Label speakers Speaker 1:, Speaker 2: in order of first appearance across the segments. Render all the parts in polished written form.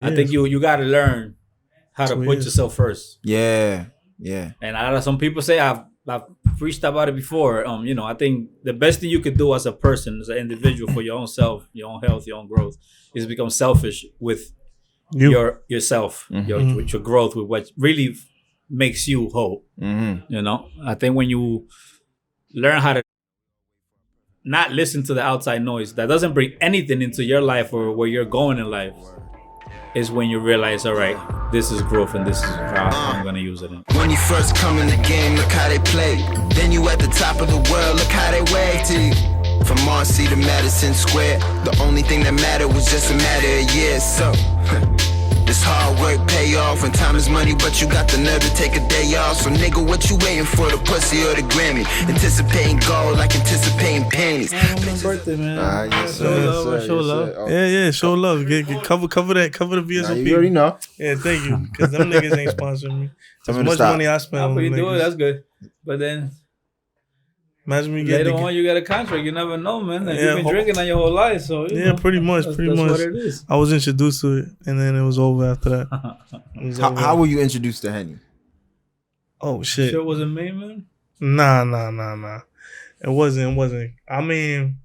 Speaker 1: I think you got to learn how to put yourself first.
Speaker 2: Yeah.
Speaker 1: And some people say I've preached about it before. I think the best thing you could do as a person, as an individual, for your own self, your own health, your own growth, is become selfish with yourself, with your growth, with what really makes you whole. I think when you learn how to not listen to the outside noise that doesn't bring anything into your life or where you're going in life, is when you realize, all right, this is growth and this is how I'm gonna use it.
Speaker 3: When you first come in the game, look how they play. Then you at the top of the world, look how they wave to you. From Marcy to Madison Square, the only thing that mattered was just a matter of years. So this hard work pay off, and time is money, but you got the nerve to take a day off. So nigga, what you waiting for, the pussy or the Grammy? Anticipating gold like anticipating panties.
Speaker 1: Birthday, man.
Speaker 4: Show love. Yeah, show love. Cover the VSOP.
Speaker 2: You already know.
Speaker 4: Yeah, thank you. Because them niggas ain't sponsoring me. As much money I spend on them
Speaker 1: you do
Speaker 4: niggas.
Speaker 1: it, that's good. But then
Speaker 4: imagine me
Speaker 1: later on you get a contract. You never know, man. Like, you've been drinking on your whole life, so you know,
Speaker 4: pretty much.
Speaker 1: That's what it is.
Speaker 4: I was introduced to it, and then it was over after that.
Speaker 2: How were you introduced to Henny?
Speaker 4: Oh shit!
Speaker 1: Sure wasn't me, man.
Speaker 4: Nah. It wasn't. I mean,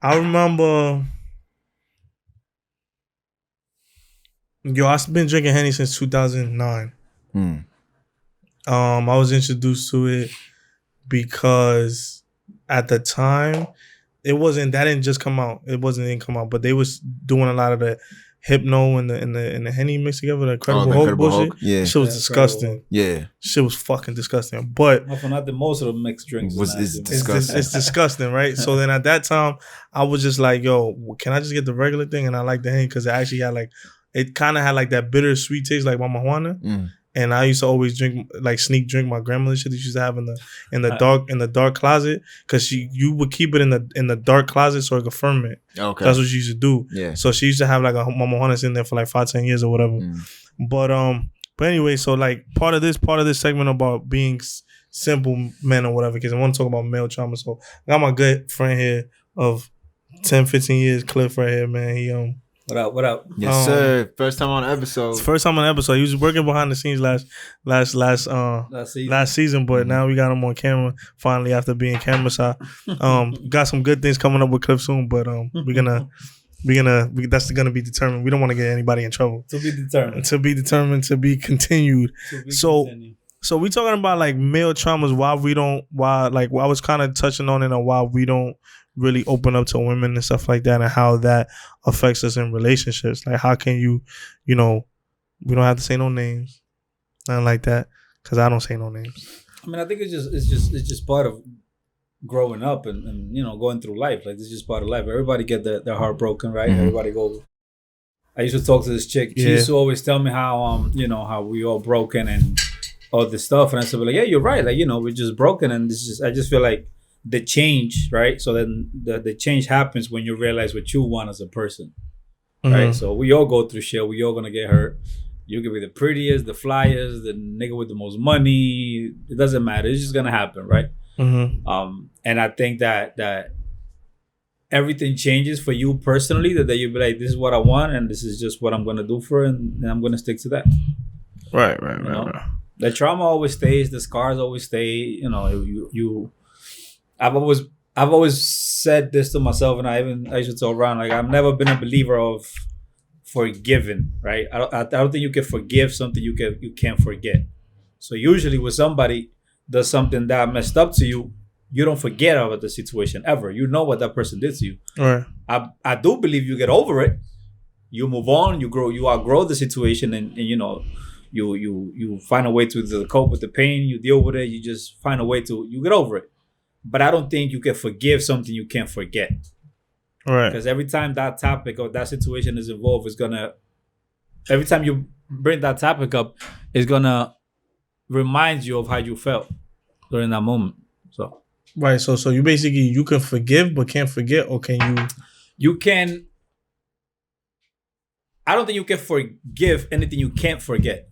Speaker 4: I remember. I've been drinking Henny since 2009. I was introduced to it because at the time that didn't just come out. It didn't come out, but they was doing a lot of the Hypno and the Henny mixed together, the Incredible Hulk bullshit.
Speaker 2: Hulk. Yeah,
Speaker 4: shit was disgusting.
Speaker 2: Yeah,
Speaker 4: shit was fucking disgusting. But
Speaker 1: not the most of the mixed drinks.
Speaker 2: It's disgusting.
Speaker 4: It's disgusting, right? So then at that time, I was just like, yo, can I just get the regular thing? And I like the Henny because it actually had it kind of had like that bitter sweet taste like Mama Juana. And I used to always sneak drink my grandmother's shit that she used to have in the dark closet, because you would keep it in the dark closet so it could ferment.
Speaker 2: Okay,
Speaker 4: that's what she used to do.
Speaker 2: Yeah.
Speaker 4: So she used to have like a Mama Juana's in there for like 5-10 years or whatever. But anyway, so like part of this segment about being simple men or whatever, because I want to talk about male trauma. So I got my good friend here of 10-15 years, Cleff right here, man. He
Speaker 1: What up?
Speaker 2: Yes, sir. First time on the episode.
Speaker 4: First time on the episode. He was working behind the scenes last season, but now we got him on camera finally after being camera shy. Got some good things coming up with Cleff soon, but that's gonna be determined. We don't want to get anybody in trouble.
Speaker 1: To be determined.
Speaker 4: To be continued. So we talking about like male traumas. I was kind of touching on it, and why we don't really open up to women and stuff like that, and how that affects us in relationships. Like, how can you we don't have to say no names, nothing like that, because I don't say no names.
Speaker 1: I mean, I think it's just part of growing up and going through life. Like, this is just part of life. Everybody get their heart broken, right? Everybody goes. I used to talk to this chick. She used to always tell me how how we all broken and all this stuff, and I said, like, yeah, you're right. Like, we're just broken, and I just feel like the change, right? So then the change happens when you realize what you want as a person, right? So we all go through shit. We all gonna get hurt. You can be the prettiest, the flyest, the nigga with the most money. It doesn't matter. It's just gonna happen, right? And I think that everything changes for you personally. That you be like, this is what I want, and this is just what I'm gonna do for it, and I'm gonna stick to that.
Speaker 4: Right.
Speaker 1: The trauma always stays. The scars always stay. I've always said this to myself, and I used to tell around, like, I've never been a believer of forgiving, right? I don't think you can forgive something you can't forget. So usually when somebody does something that messed up to you, you don't forget about the situation ever. You know what that person did to you.
Speaker 4: Right.
Speaker 1: I do believe you get over it. You move on. You grow. You outgrow the situation, and you find a way to cope with the pain. You deal with it. You just find a way you get over it. But I don't think you can forgive something you can't forget.
Speaker 4: Right.
Speaker 1: Because every time that topic or that situation is involved, every time you bring that topic up, it's gonna remind you of how you felt during that moment. So.
Speaker 4: Right. So you basically, you can forgive but can't forget, or can you?
Speaker 1: You can. I don't think you can forgive anything you can't forget.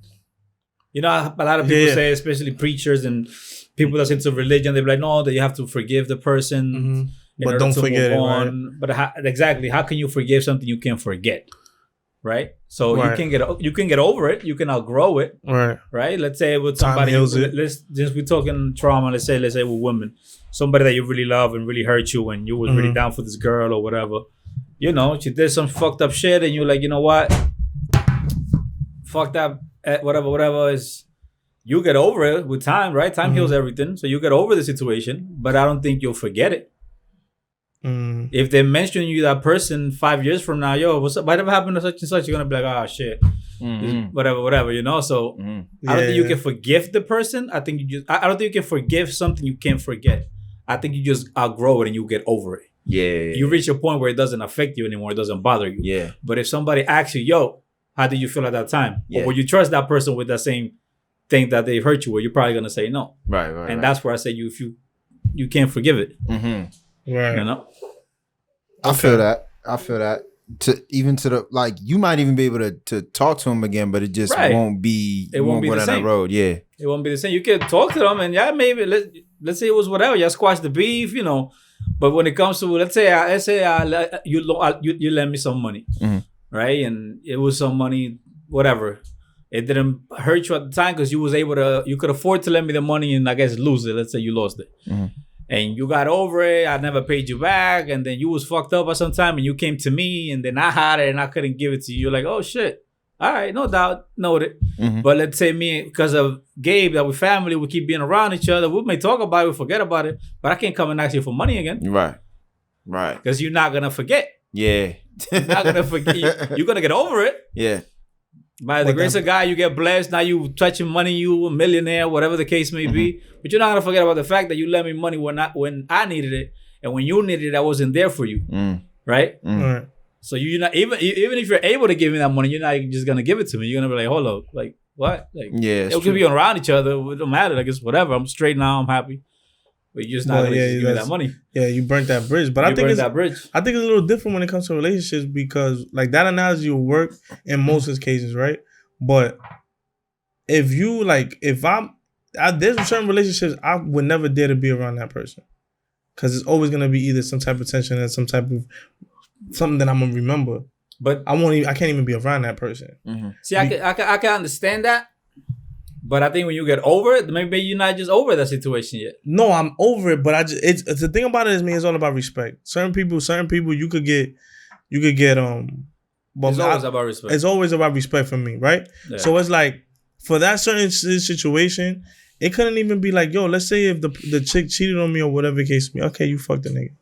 Speaker 1: A lot of people say, especially preachers and people that's into religion, they be like, no, that you have to forgive the person,
Speaker 4: but don't forget it. Right?
Speaker 1: But exactly, how can you forgive something you can't forget? right? So you can get over it. You can outgrow it, right? Let's say with somebody, we're talking trauma. Let's say with women, somebody that you really love and really hurt you, and you was really down for this girl or whatever. You know, she did some fucked up shit, and you're like, you know what? Fuck that, whatever is. You get over it with time, right? Time heals everything. So you get over the situation, but I don't think you'll forget it. If they mention you that person 5 years from now, yo, what's up? Whatever happened to such and such, you're gonna be like, oh shit, whatever, you know. So I don't think you can forgive the person. I think I don't think you can forgive something you can't forget. I think you just outgrow it and you get over it.
Speaker 2: Yeah.
Speaker 1: You reach a point where it doesn't affect you anymore. It doesn't bother you.
Speaker 2: Yeah.
Speaker 1: But if somebody asks you, yo, how did you feel at that time? Or would you trust that person with that same thing that they hurt you with? You're probably gonna say no. Right. And that's where I say if you can't forgive it. Right. You know.
Speaker 2: I feel that. To the like, you might even be able to talk to him again, but it just won't be. It won't be the same. That road. Yeah.
Speaker 1: It won't be the same. You can talk to them and maybe let's say it was whatever. Y'all squash the beef, you know. But when it comes to let's say you lend me some money, right? And it was some money, whatever. It didn't hurt you at the time because you could afford to lend me the money and I guess lose it. Let's say you lost it. And you got over it. I never paid you back. And then you was fucked up at some time and you came to me and then I had it and I couldn't give it to you. You're like, oh shit. All right, no doubt. Noted. But let's say me, because of Gabe, that we're family, we keep being around each other. We may talk about it, we forget about it. But I can't come and ask you for money again. Right. Because you're not going to forget. Yeah. You're not going to forget. You're going to get over it. Yeah. By the grace of God, you get blessed. Now you touching money, you a millionaire, whatever the case may be. But you're not gonna forget about the fact that you lent me money when I needed it, and when you needed it, I wasn't there for you, right? So you're not even if you're able to give me that money, you're not just gonna give it to me. You're gonna be like, hold up, like what? Like we could be around each other. It don't matter. Like it's whatever. I'm straight now. I'm happy. But you're just not gonna give me that money.
Speaker 4: Yeah, you burnt that bridge. But I think it's a little different when it comes to relationships because like that analogy will work in most of the cases, right? But if there's certain relationships I would never dare to be around that person because it's always gonna be either some type of tension and some type of something that I'm gonna remember. But I can't even be around that person.
Speaker 1: See, I can understand that. But I think when you get over it, maybe you're not just over that situation yet.
Speaker 4: No, I'm over it. But it's the thing about it is, it's all about respect. Certain people, you could get. But
Speaker 1: it's always about respect.
Speaker 4: It's always about respect for me, right? Yeah. So it's like for that certain situation, it couldn't even be like, yo, let's say if the chick cheated on me or whatever the case may be. Okay, you fucked the nigga,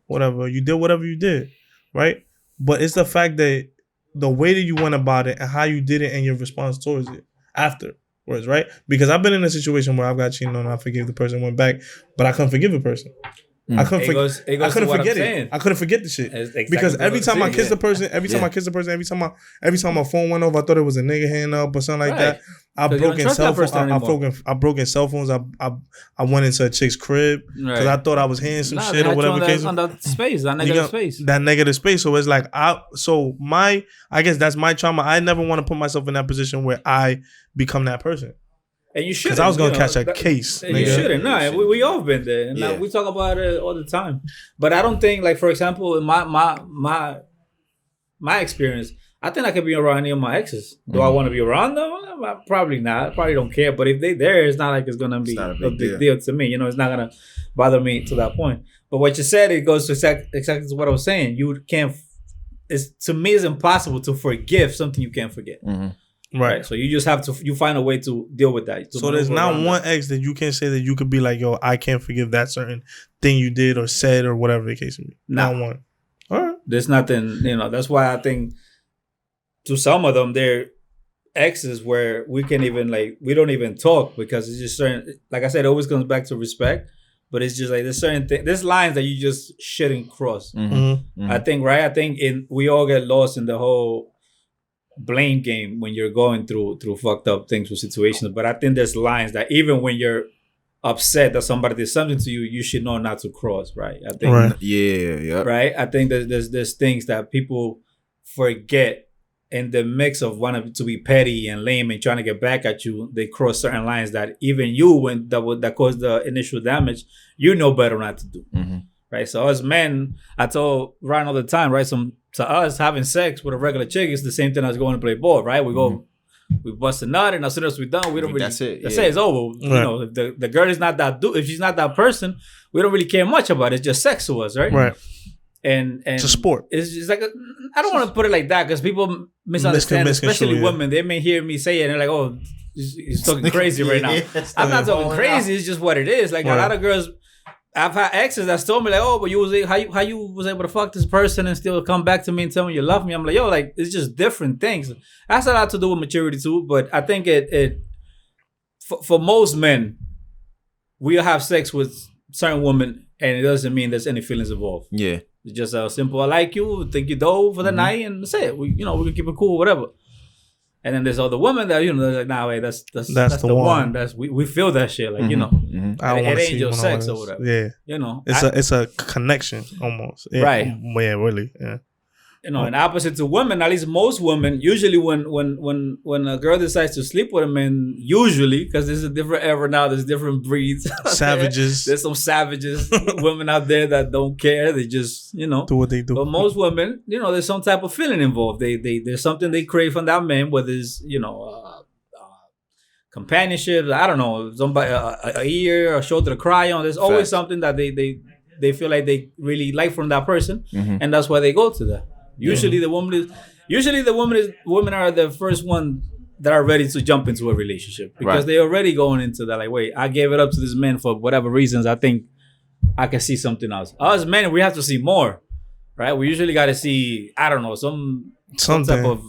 Speaker 4: whatever you did, whatever you did, right? But it's the fact that the way that you went about it and how you did it and your response towards it afterwards, right? Because I've been in a situation where I've got cheated on, I forgave the person, went back, but I couldn't forgive the person. I couldn't forget it. I couldn't forget the shit exactly because every time I kissed the person, every time my phone went off, I thought it was a nigga hand up or something like that. I broke in cell phones. I broke in cell phones. I went into a chick's crib because I thought I was hearing some shit or whatever. That negative space. So it's like I guess that's my trauma. I never want to put myself in that position where I become that person.
Speaker 1: And you shouldn't.
Speaker 4: Because I was going to catch a case.
Speaker 1: You shouldn't. No, we all been there. And we talk about it all the time. But I don't think, like, for example, in my experience, I think I could be around any of my exes. Do I want to be around them? Probably not. I probably don't care. But if they there, it's not like it's going to be a big deal to me. You know, it's not going to bother me to that point. But what you said, it goes to exactly what I was saying. You can't, to me, it's impossible to forgive something you can't forget. Right. So you just have to, you find a way to deal with that.
Speaker 4: So there's not one ex that you can say that you could be like, yo, I can't forgive that certain thing you did or said or whatever the case may be. Not one. All right.
Speaker 1: There's nothing, that's why I think to some of them, they're exes where we can even we don't even talk because it's just certain, like I said, it always comes back to respect. But it's just like there's certain things, there's lines that you just shouldn't cross. I think, right? I think we all get lost in the whole blame game when you're going through fucked up things with situations. But I think there's lines that even when you're upset that somebody did something to you, you should know not to cross, right? I think, right. I think there's things that people forget in the mix of wanting to be petty and lame and trying to get back at you. They cross certain lines that even you, when that caused the initial damage, you know better not to do. Right. So as men, I told Ryan all the time, right? to us, having sex with a regular chick is the same thing as going to play ball, right? We go, we bust a nut, and as soon as we're done, we don't really. That's it. That's it. It's over. Right. You know, if the girl is not that if she's not that person, we don't really care much about it. It's just sex to us, right?
Speaker 4: Right.
Speaker 1: And
Speaker 4: it's a sport.
Speaker 1: It's just like I don't want to put it like that because people misunderstand, especially women. They may hear me say it and they're like, "Oh, he's talking crazy right now." I'm not talking crazy. It's just what it is. Like a lot of girls. I've had exes that told me like, "Oh, but you was how you was able to fuck this person and still come back to me and tell me you love me." I'm like, "Yo, like it's just different things." That's a lot to do with maturity too. But I think it for most men, we'll have sex with certain women, and it doesn't mean there's any feelings involved.
Speaker 2: Yeah,
Speaker 1: it's just a simple. I like you, think you dope for the night, and that's it. We we can keep it cool, whatever. And then there's other women that they're like, nah, wait, that's the one. That's we feel that shit, like it ain't your sex or whatever.
Speaker 4: Yeah, it's a connection almost. Yeah.
Speaker 1: Right.
Speaker 4: Yeah, really. Yeah.
Speaker 1: And opposite to women, at least most women, usually when a girl decides to sleep with a man, usually because there's a different era now, there's different breeds.
Speaker 4: Savages.
Speaker 1: There's some savages women out there that don't care. They just do
Speaker 4: what they do.
Speaker 1: But most women, there's some type of feeling involved. There's something they crave from that man, whether it's companionship. I don't know, somebody a ear, a shoulder to cry on. There's always something that they feel like they really like from that person, and that's why they go to that. Usually the women are the first one that are ready to jump into a relationship because they're already going into that. Like, wait, I gave it up to this man for whatever reasons. I think I can see something else. Us men, we have to see more, right? We usually got to see, I don't know, some type of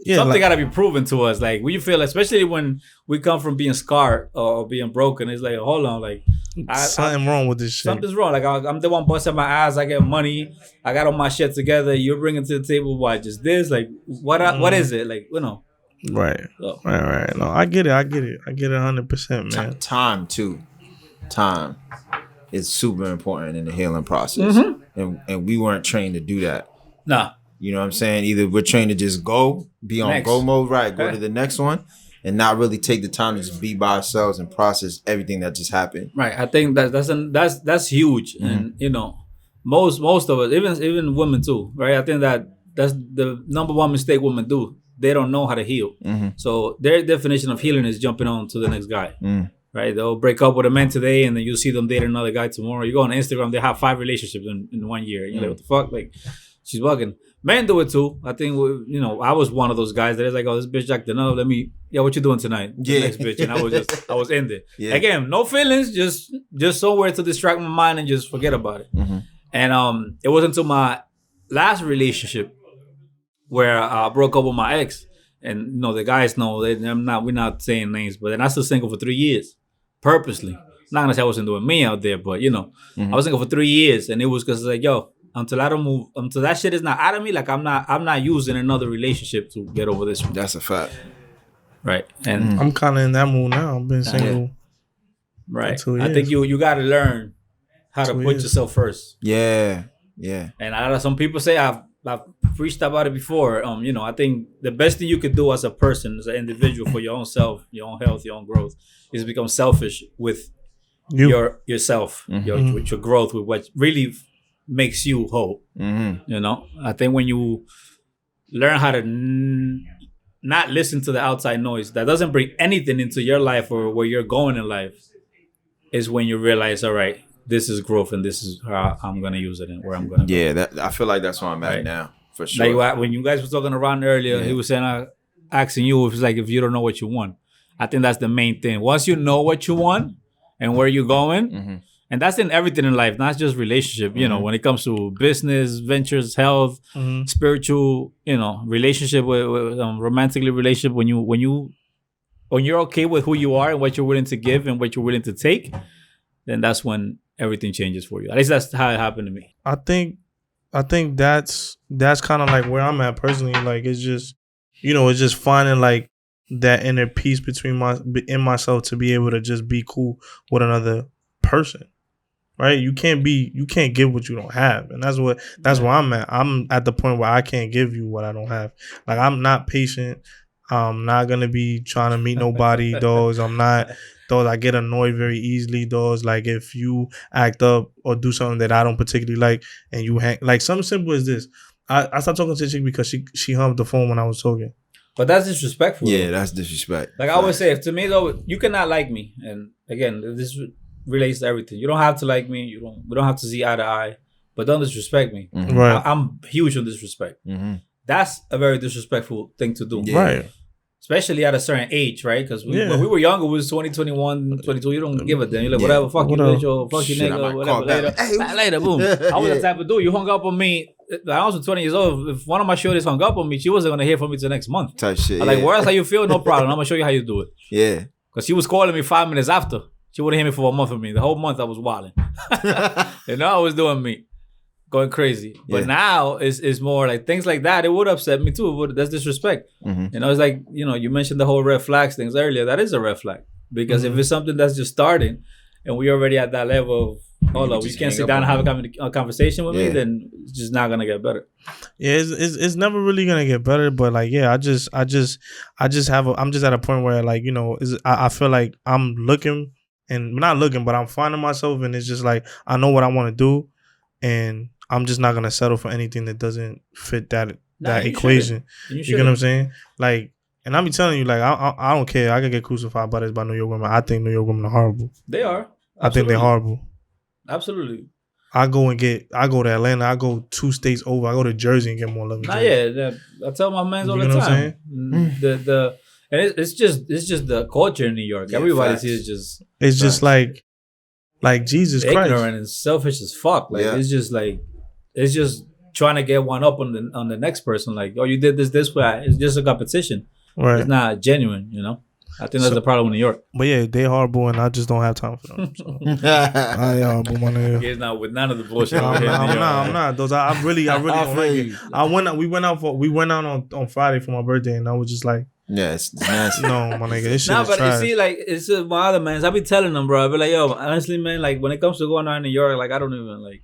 Speaker 1: something got to be proven to us. Like, we feel, especially when we come from being scarred or being broken, it's like, hold on, like.
Speaker 4: Something wrong with this shit.
Speaker 1: Something's wrong. Like I'm the one busting my ass. I get money. I got all my shit together. You're bringing to the table what? Just this? Like what is it? Like
Speaker 4: Right. So. Right. No, I get it. 100%, man.
Speaker 2: Time too. Time is super important in the healing process, and we weren't trained to do that.
Speaker 1: Nah.
Speaker 2: You know what I'm saying? Either we're trained to just be on go mode, right? Go to the next one. And not really take the time to just be by ourselves and process everything that just happened.
Speaker 1: Right. I think that's huge, and most of us, even women too, right? I think that's the number one mistake women do. They don't know how to heal. So their definition of healing is jumping on to the next guy. Right? They'll break up with a man today, and then you see them dating another guy tomorrow. You go on Instagram, they have 5 relationships in 1 year. You're like, what the fuck? Like, she's bugging. Men do it too. I think I was one of those guys that is like, oh, this bitch acting up. What you doing tonight?
Speaker 2: Yeah,
Speaker 1: next bitch. And I was in there. Yeah. Again, no feelings, just somewhere to distract my mind and just forget about it. And it wasn't until my last relationship where I broke up with my ex, and the guys know we're not saying names, but then I was single for 3 years, purposely. Not gonna say I wasn't doing me out there, but I was single for 3 years, and it was because like, yo. Until I don't move, until that shit is not out of me, like I'm not using another relationship to get over this one.
Speaker 2: That's a fact,
Speaker 1: right? And
Speaker 4: I'm kind of in that mood now. I've been single,
Speaker 1: right? For 2 years. I think you got to learn how to put yourself first.
Speaker 2: Yeah.
Speaker 1: And some people say I've preached about it before. I think the best thing you could do as a person, as an individual, for your own self, your own health, your own growth, is become selfish with yourself, with your growth, with what really makes you whole. I think when you learn how to not listen to the outside noise that doesn't bring anything into your life or where you're going in life, is when you realize, all right, this is growth and this is how I'm gonna use it and where I'm gonna
Speaker 2: go. I feel like that's where I'm at now, for sure.
Speaker 1: Like when you guys were talking around earlier, he was saying, asking you if it's like if you don't know what you want. I think that's the main thing. Once you know what you want and where you're going. And that's in everything in life, not just relationship. When it comes to business, ventures, health, spiritual, relationship, with romantically relationship. When you're okay with who you are and what you're willing to give and what you're willing to take, then that's when everything changes for you. At least that's how it happened to me.
Speaker 4: I think that's kind of like where I'm at personally. Like it's just, it's just finding like that inner peace in myself to be able to just be cool with another person. Right, you can't give what you don't have, and that's where I'm at. I'm at the point where I can't give you what I don't have. Like I'm not patient. I'm not gonna be trying to meet nobody, dogs. I'm not, dogs. I get annoyed very easily, dogs. Like if you act up or do something that I don't particularly like, and you hang, like something simple as this. I stopped talking to the chick because she hung up the phone when I was talking.
Speaker 1: But that's disrespectful.
Speaker 2: Yeah, that's disrespect.
Speaker 1: Like I always say, to me though, you cannot like me, and again, this relates to everything. You don't have to like me. We don't have to see eye to eye, but don't disrespect me.
Speaker 4: Mm-hmm. Right.
Speaker 1: I'm huge on disrespect.
Speaker 2: Mm-hmm.
Speaker 1: That's a very disrespectful thing to do.
Speaker 4: Yeah. Right.
Speaker 1: Especially at a certain age, right? Because when we were younger, we was 20, 21, 22. You don't give a damn. You're like, whatever, fuck you, bitch, or fuck you, nigga, whatever. Later, boom. I was the type of dude. You hung up on me. I was 20 years old. If one of my shorties hung up on me, she wasn't gonna hear from me till next month.
Speaker 2: Type shit.
Speaker 1: I'm like, where else how you feel? No problem. I'm gonna show you how you do it.
Speaker 2: Yeah.
Speaker 1: Because she was calling me 5 minutes after. She wouldn't hear me for a month of me. The whole month I was wilding. I was doing me. Going crazy. But now it's more like things like that. It would upset me too. That's disrespect.
Speaker 2: Mm-hmm.
Speaker 1: It's like, you mentioned the whole red flags things earlier. That is a red flag. Because if it's something that's just starting and we already at that level of, hold up, you can't sit down and have a conversation with me, then it's just not gonna get better.
Speaker 4: Yeah, it's never really gonna get better. But like, yeah, I'm just at a point where like, I feel like I'm looking and not looking, but I'm finding myself, and it's just like I know what I want to do, and I'm just not gonna settle for anything that doesn't fit that equation. You know what I'm saying? Like, and I'm telling you, like, I don't care. I can get crucified by New York women. I think New York women are horrible.
Speaker 1: They are. Absolutely.
Speaker 4: I think they're horrible.
Speaker 1: Absolutely.
Speaker 4: I go to Atlanta. I go 2 states over. I go to Jersey and get more love.
Speaker 1: I tell my mans all the time. And it's just the culture in New York.
Speaker 2: Yeah,
Speaker 1: everybody sees just.
Speaker 4: It's just like Jesus Christ.
Speaker 1: Ignorant and selfish as fuck. Like it's just trying to get one up on the next person. Like, oh, you did this way. It's just a competition. Right. It's not genuine. I think that's the problem in New York.
Speaker 4: But yeah, they horrible, and I just don't have time for them. So. I horrible, my nigga.
Speaker 1: He's not with none of the bullshit.
Speaker 4: I'm not. Those I really don't like it. We went out on Friday for my birthday, and I was just like,
Speaker 2: yeah, it's nasty.
Speaker 4: No, my nigga, this shit is
Speaker 1: but
Speaker 4: trash.
Speaker 1: You see, like, it's just my other mans. I be telling them, bro. I be like, yo, honestly, man, like, when it comes to going out in New York, like, I don't even, like,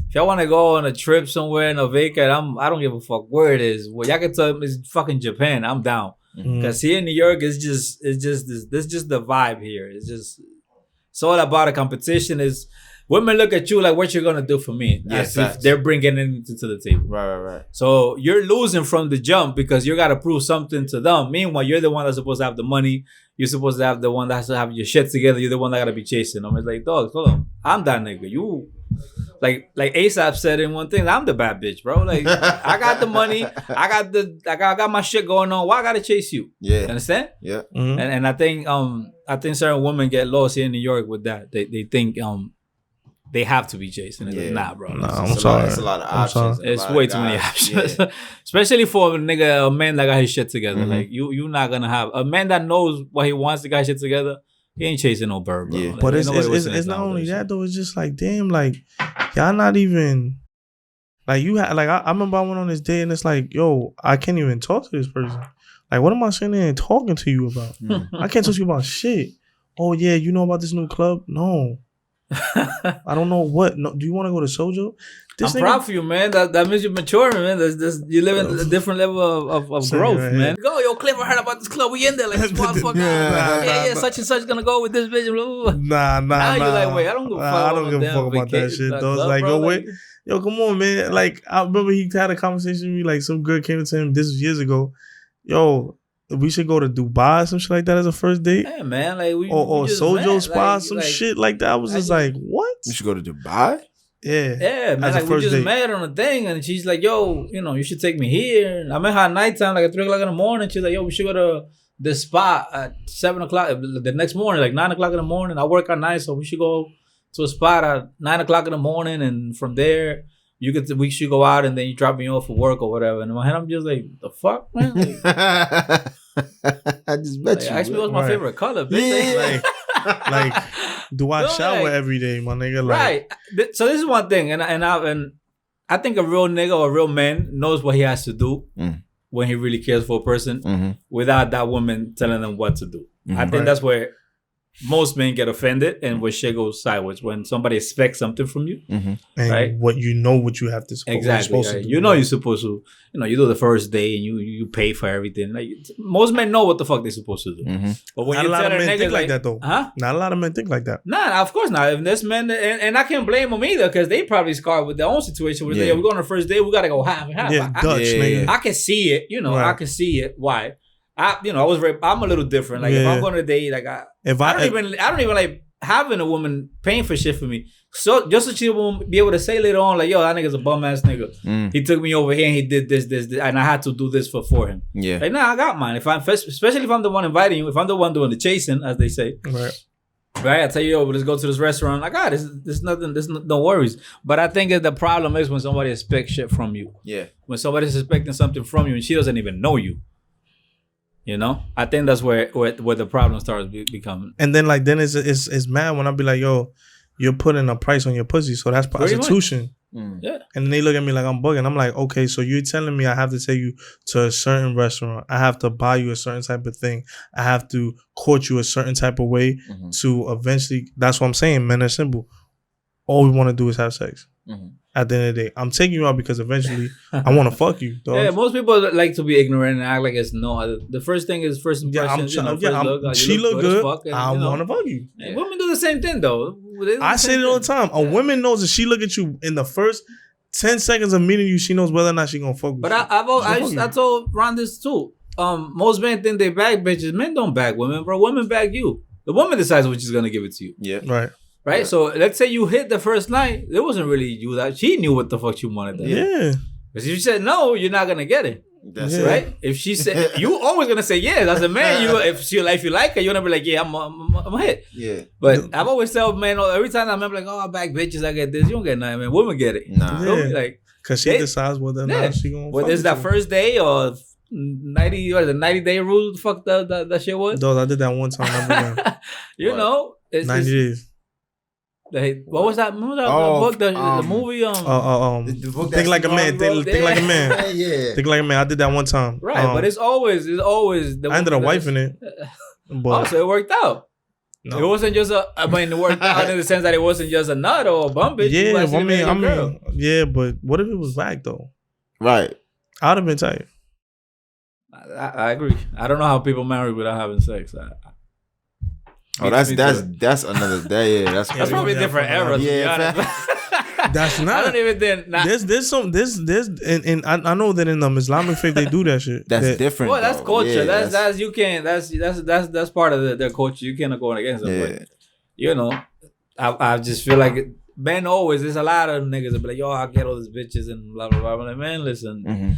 Speaker 1: if y'all want to go on a trip somewhere in a vacate, I don't give a fuck where it is. Well, y'all can tell me it's fucking Japan. I'm down. Because here in New York, it's just the vibe here. It's all about a competition. Is women look at you like, what you gonna do for me? Yes, if they're bringing anything to the table.
Speaker 2: Right.
Speaker 1: So you're losing from the jump because you gotta prove something to them. Meanwhile, you're the one that's supposed to have the money. You're supposed to have the one that has to have your shit together. You're the one that gotta be chasing them. It's like, dog, hold on. I'm that nigga. You. Like ASAP said in one thing, I'm the bad bitch, bro. Like, I got the money, I got my shit going on. Why I gotta chase you?
Speaker 2: Yeah,
Speaker 1: you understand?
Speaker 2: Yeah.
Speaker 1: Mm-hmm. And I think certain women get lost here in New York with that. They think they have to be chasing. It's like, nah, bro.
Speaker 4: I'm sorry.
Speaker 2: It's a lot of options.
Speaker 1: It's way too many options, especially for a man that got his shit together. Mm-hmm. Like you're not gonna have a man that knows what he wants to get his shit together. He ain't chasing no bird, bro. Yeah.
Speaker 4: Like, but it's not only that though. It's just like, damn, like y'all not even like you had like I remember I went on this date and it's like, yo, I can't even talk to this person. Like, what am I sitting there and talking to you about? I can't talk to you about shit. Oh yeah, you know about this new club? No. I don't know what. No, do you want to go to Sojo?
Speaker 1: I'm proud for you, man. That means you're maturing, man. You live in a different level of growth, right, man. Go, yo, Cleff, I heard about this club. We in there, like this motherfucker. Yeah, such and such gonna go with this bitch. Blah, blah, blah. Nah. You're like, wait, I don't give a fuck. I don't give a fuck about that shit.
Speaker 4: Those like, yo, wait, yo, come on, man. Like, I remember he had a conversation with me. Like, some girl came to him. This was years ago. Yo, we should go to Dubai, some shit like that as a first date.
Speaker 1: Yeah, man. Like, we
Speaker 4: Sojo spa, some shit like that. I was just like, what?
Speaker 2: You should go to Dubai?
Speaker 1: Yeah, man. Like, we just met on a thing, and she's like, yo, you should take me here. And I met her at nighttime, like at 3 o'clock in the morning. She's like, yo, we should go to the spa at 7 o'clock the next morning, like 9 o'clock in the morning. I work at night, so we should go to a spot at 9 o'clock in the morning, and from there we should go out, and then you drop me off for work or whatever. And in my head, I'm just like, the fuck, man? Like,
Speaker 2: I just bet you.
Speaker 1: Ask me what's my favorite color, bitch.
Speaker 4: Yeah. like, do I shower every day, my nigga? Like,
Speaker 1: right. So this is one thing, and I think a real nigga or a real man knows what he has to do when he really cares for a person without that woman telling him what to do. I think that's where most men get offended and when shit goes sideways when somebody expects something from you,
Speaker 4: and
Speaker 1: right?
Speaker 4: what you have to
Speaker 1: exactly. Right. You're supposed to, you do the first day and you pay for everything. Like most men know what the fuck they're supposed to do.
Speaker 4: But when not a lot of men think like that though. Huh? Not a lot of men think like that.
Speaker 1: Nah, of course not. If there's men, and I can't blame them either because they probably scarred with their own situation. Where we're going on the first day, we gotta go half and half. I can see it. I can see it. Why? I'm a little different. Like if I'm going to date, like I don't even like having a woman paying for shit for me. So just so she won't be able to say later on, like, yo, that nigga's a bum ass nigga. He took me over here and he did this, and I had to do this for him. Yeah. Like, nah, I got mine. Especially if I'm the one inviting you, if I'm the one doing the chasing, as they say. Right. I tell you, yo, let's go to this restaurant. Like, there's nothing, no worries. But I think that the problem is when somebody expects shit from you. Yeah. When somebody's expecting something from you and she doesn't even know you. I think that's where the problem starts becoming.
Speaker 4: And then it's mad when I be like, yo, you're putting a price on your pussy, so that's prostitution. Yeah. And then they look at me like I'm bugging. I'm like, okay, so you're telling me I have to take you to a certain restaurant. I have to buy you a certain type of thing. I have to court you a certain type of way to eventually. That's what I'm saying. Men are simple. All we want to do is have sex. At the end of the day, I'm taking you out because eventually I want to fuck you. Dog.
Speaker 1: Yeah, most people like to be ignorant and act like it's no. The first thing is first impressions.
Speaker 4: She look good. I want to fuck you.
Speaker 1: Yeah. Women do the same thing though.
Speaker 4: I say it all the time. A woman knows if she look at you in the first 10 seconds of meeting you, she knows whether or not she gonna fuck with
Speaker 1: you. But I told Ron this too. Most men think they bag bitches. Men don't bag women, bro. Women bag you. The woman decides what she's gonna give it to you. Yeah. Right. Right, so let's say you hit the first night. It wasn't really you that she knew what the fuck she wanted. Yeah, because if you said no, you're not gonna get it. That's right. If she said, you always gonna say yes. As a man, if you like her, you're gonna be like, yeah, I'm a hit. Yeah. But I've always told men every time I'm like, oh, I bag bitches, I get this. You don't get nothing, man. Women get it. Nah. Like,
Speaker 4: cause she decides whether or not she gonna.
Speaker 1: Whether it's that first day or 90-day rule. Fuck that shit was.
Speaker 4: Those I did that one time.
Speaker 1: It's
Speaker 4: 90 days.
Speaker 1: What was that? Remember that book? The movie?
Speaker 4: The book Think Like a Man. Think Like a Man. Yeah. Think Like a Man. I did that one time.
Speaker 1: Right, but it's always.
Speaker 4: I ended up wifing it.
Speaker 1: But so it worked out. No. It wasn't just it worked out in the sense that it wasn't just a nut or a bum bitch.
Speaker 4: Yeah, I mean, yeah, but what if it was whack though?
Speaker 2: Right.
Speaker 4: I'd have been tight.
Speaker 1: I agree. I don't know how people marry without having sex.
Speaker 2: That's another day. Yeah, that's
Speaker 1: probably a different era. Yeah,
Speaker 4: that's not.
Speaker 1: I don't even think.
Speaker 4: There's I know that in Islamic faith they do that shit.
Speaker 2: That's different.
Speaker 1: Well, that's culture. Yeah, that's you can't. That's part of their culture. You cannot go against them. Yeah. But, I just feel like men always. There's a lot of niggas that be like, yo, I get all these bitches and blah blah blah. I'm like, man, listen.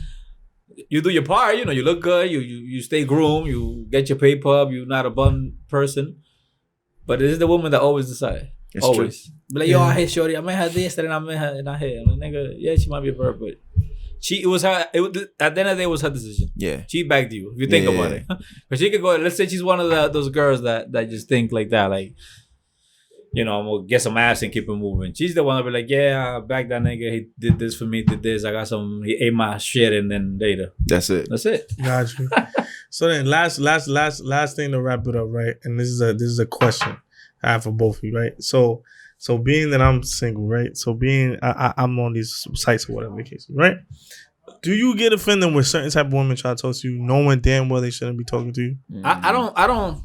Speaker 1: You do your part. You look good. You stay groomed. You get your pay pub. You're not a bum person. But it is the woman that always decides. Always. True. Be like, yo, I hate shorty. I met her yesterday and I met her in her head. I'm like, nigga, yeah, she might be a bird, but it was her. At the end of the day, it was her decision. Yeah. She bagged you, if you think about it. But she could go, let's say she's one of those girls that just think like that. Like, I'm going to get some ass and keep it moving. She's the one that be like, yeah, I bagged that nigga. He did this for me, did this. He ate my shit and then later.
Speaker 2: That's it.
Speaker 4: Got you. So then last thing to wrap it up, right? And this is a question I have for both of you, right? So being that I'm single, right? So being I'm on these sites or whatever the case, right? Do you get offended when certain type of women try to talk to you, knowing damn well they shouldn't be talking to you?
Speaker 1: I don't.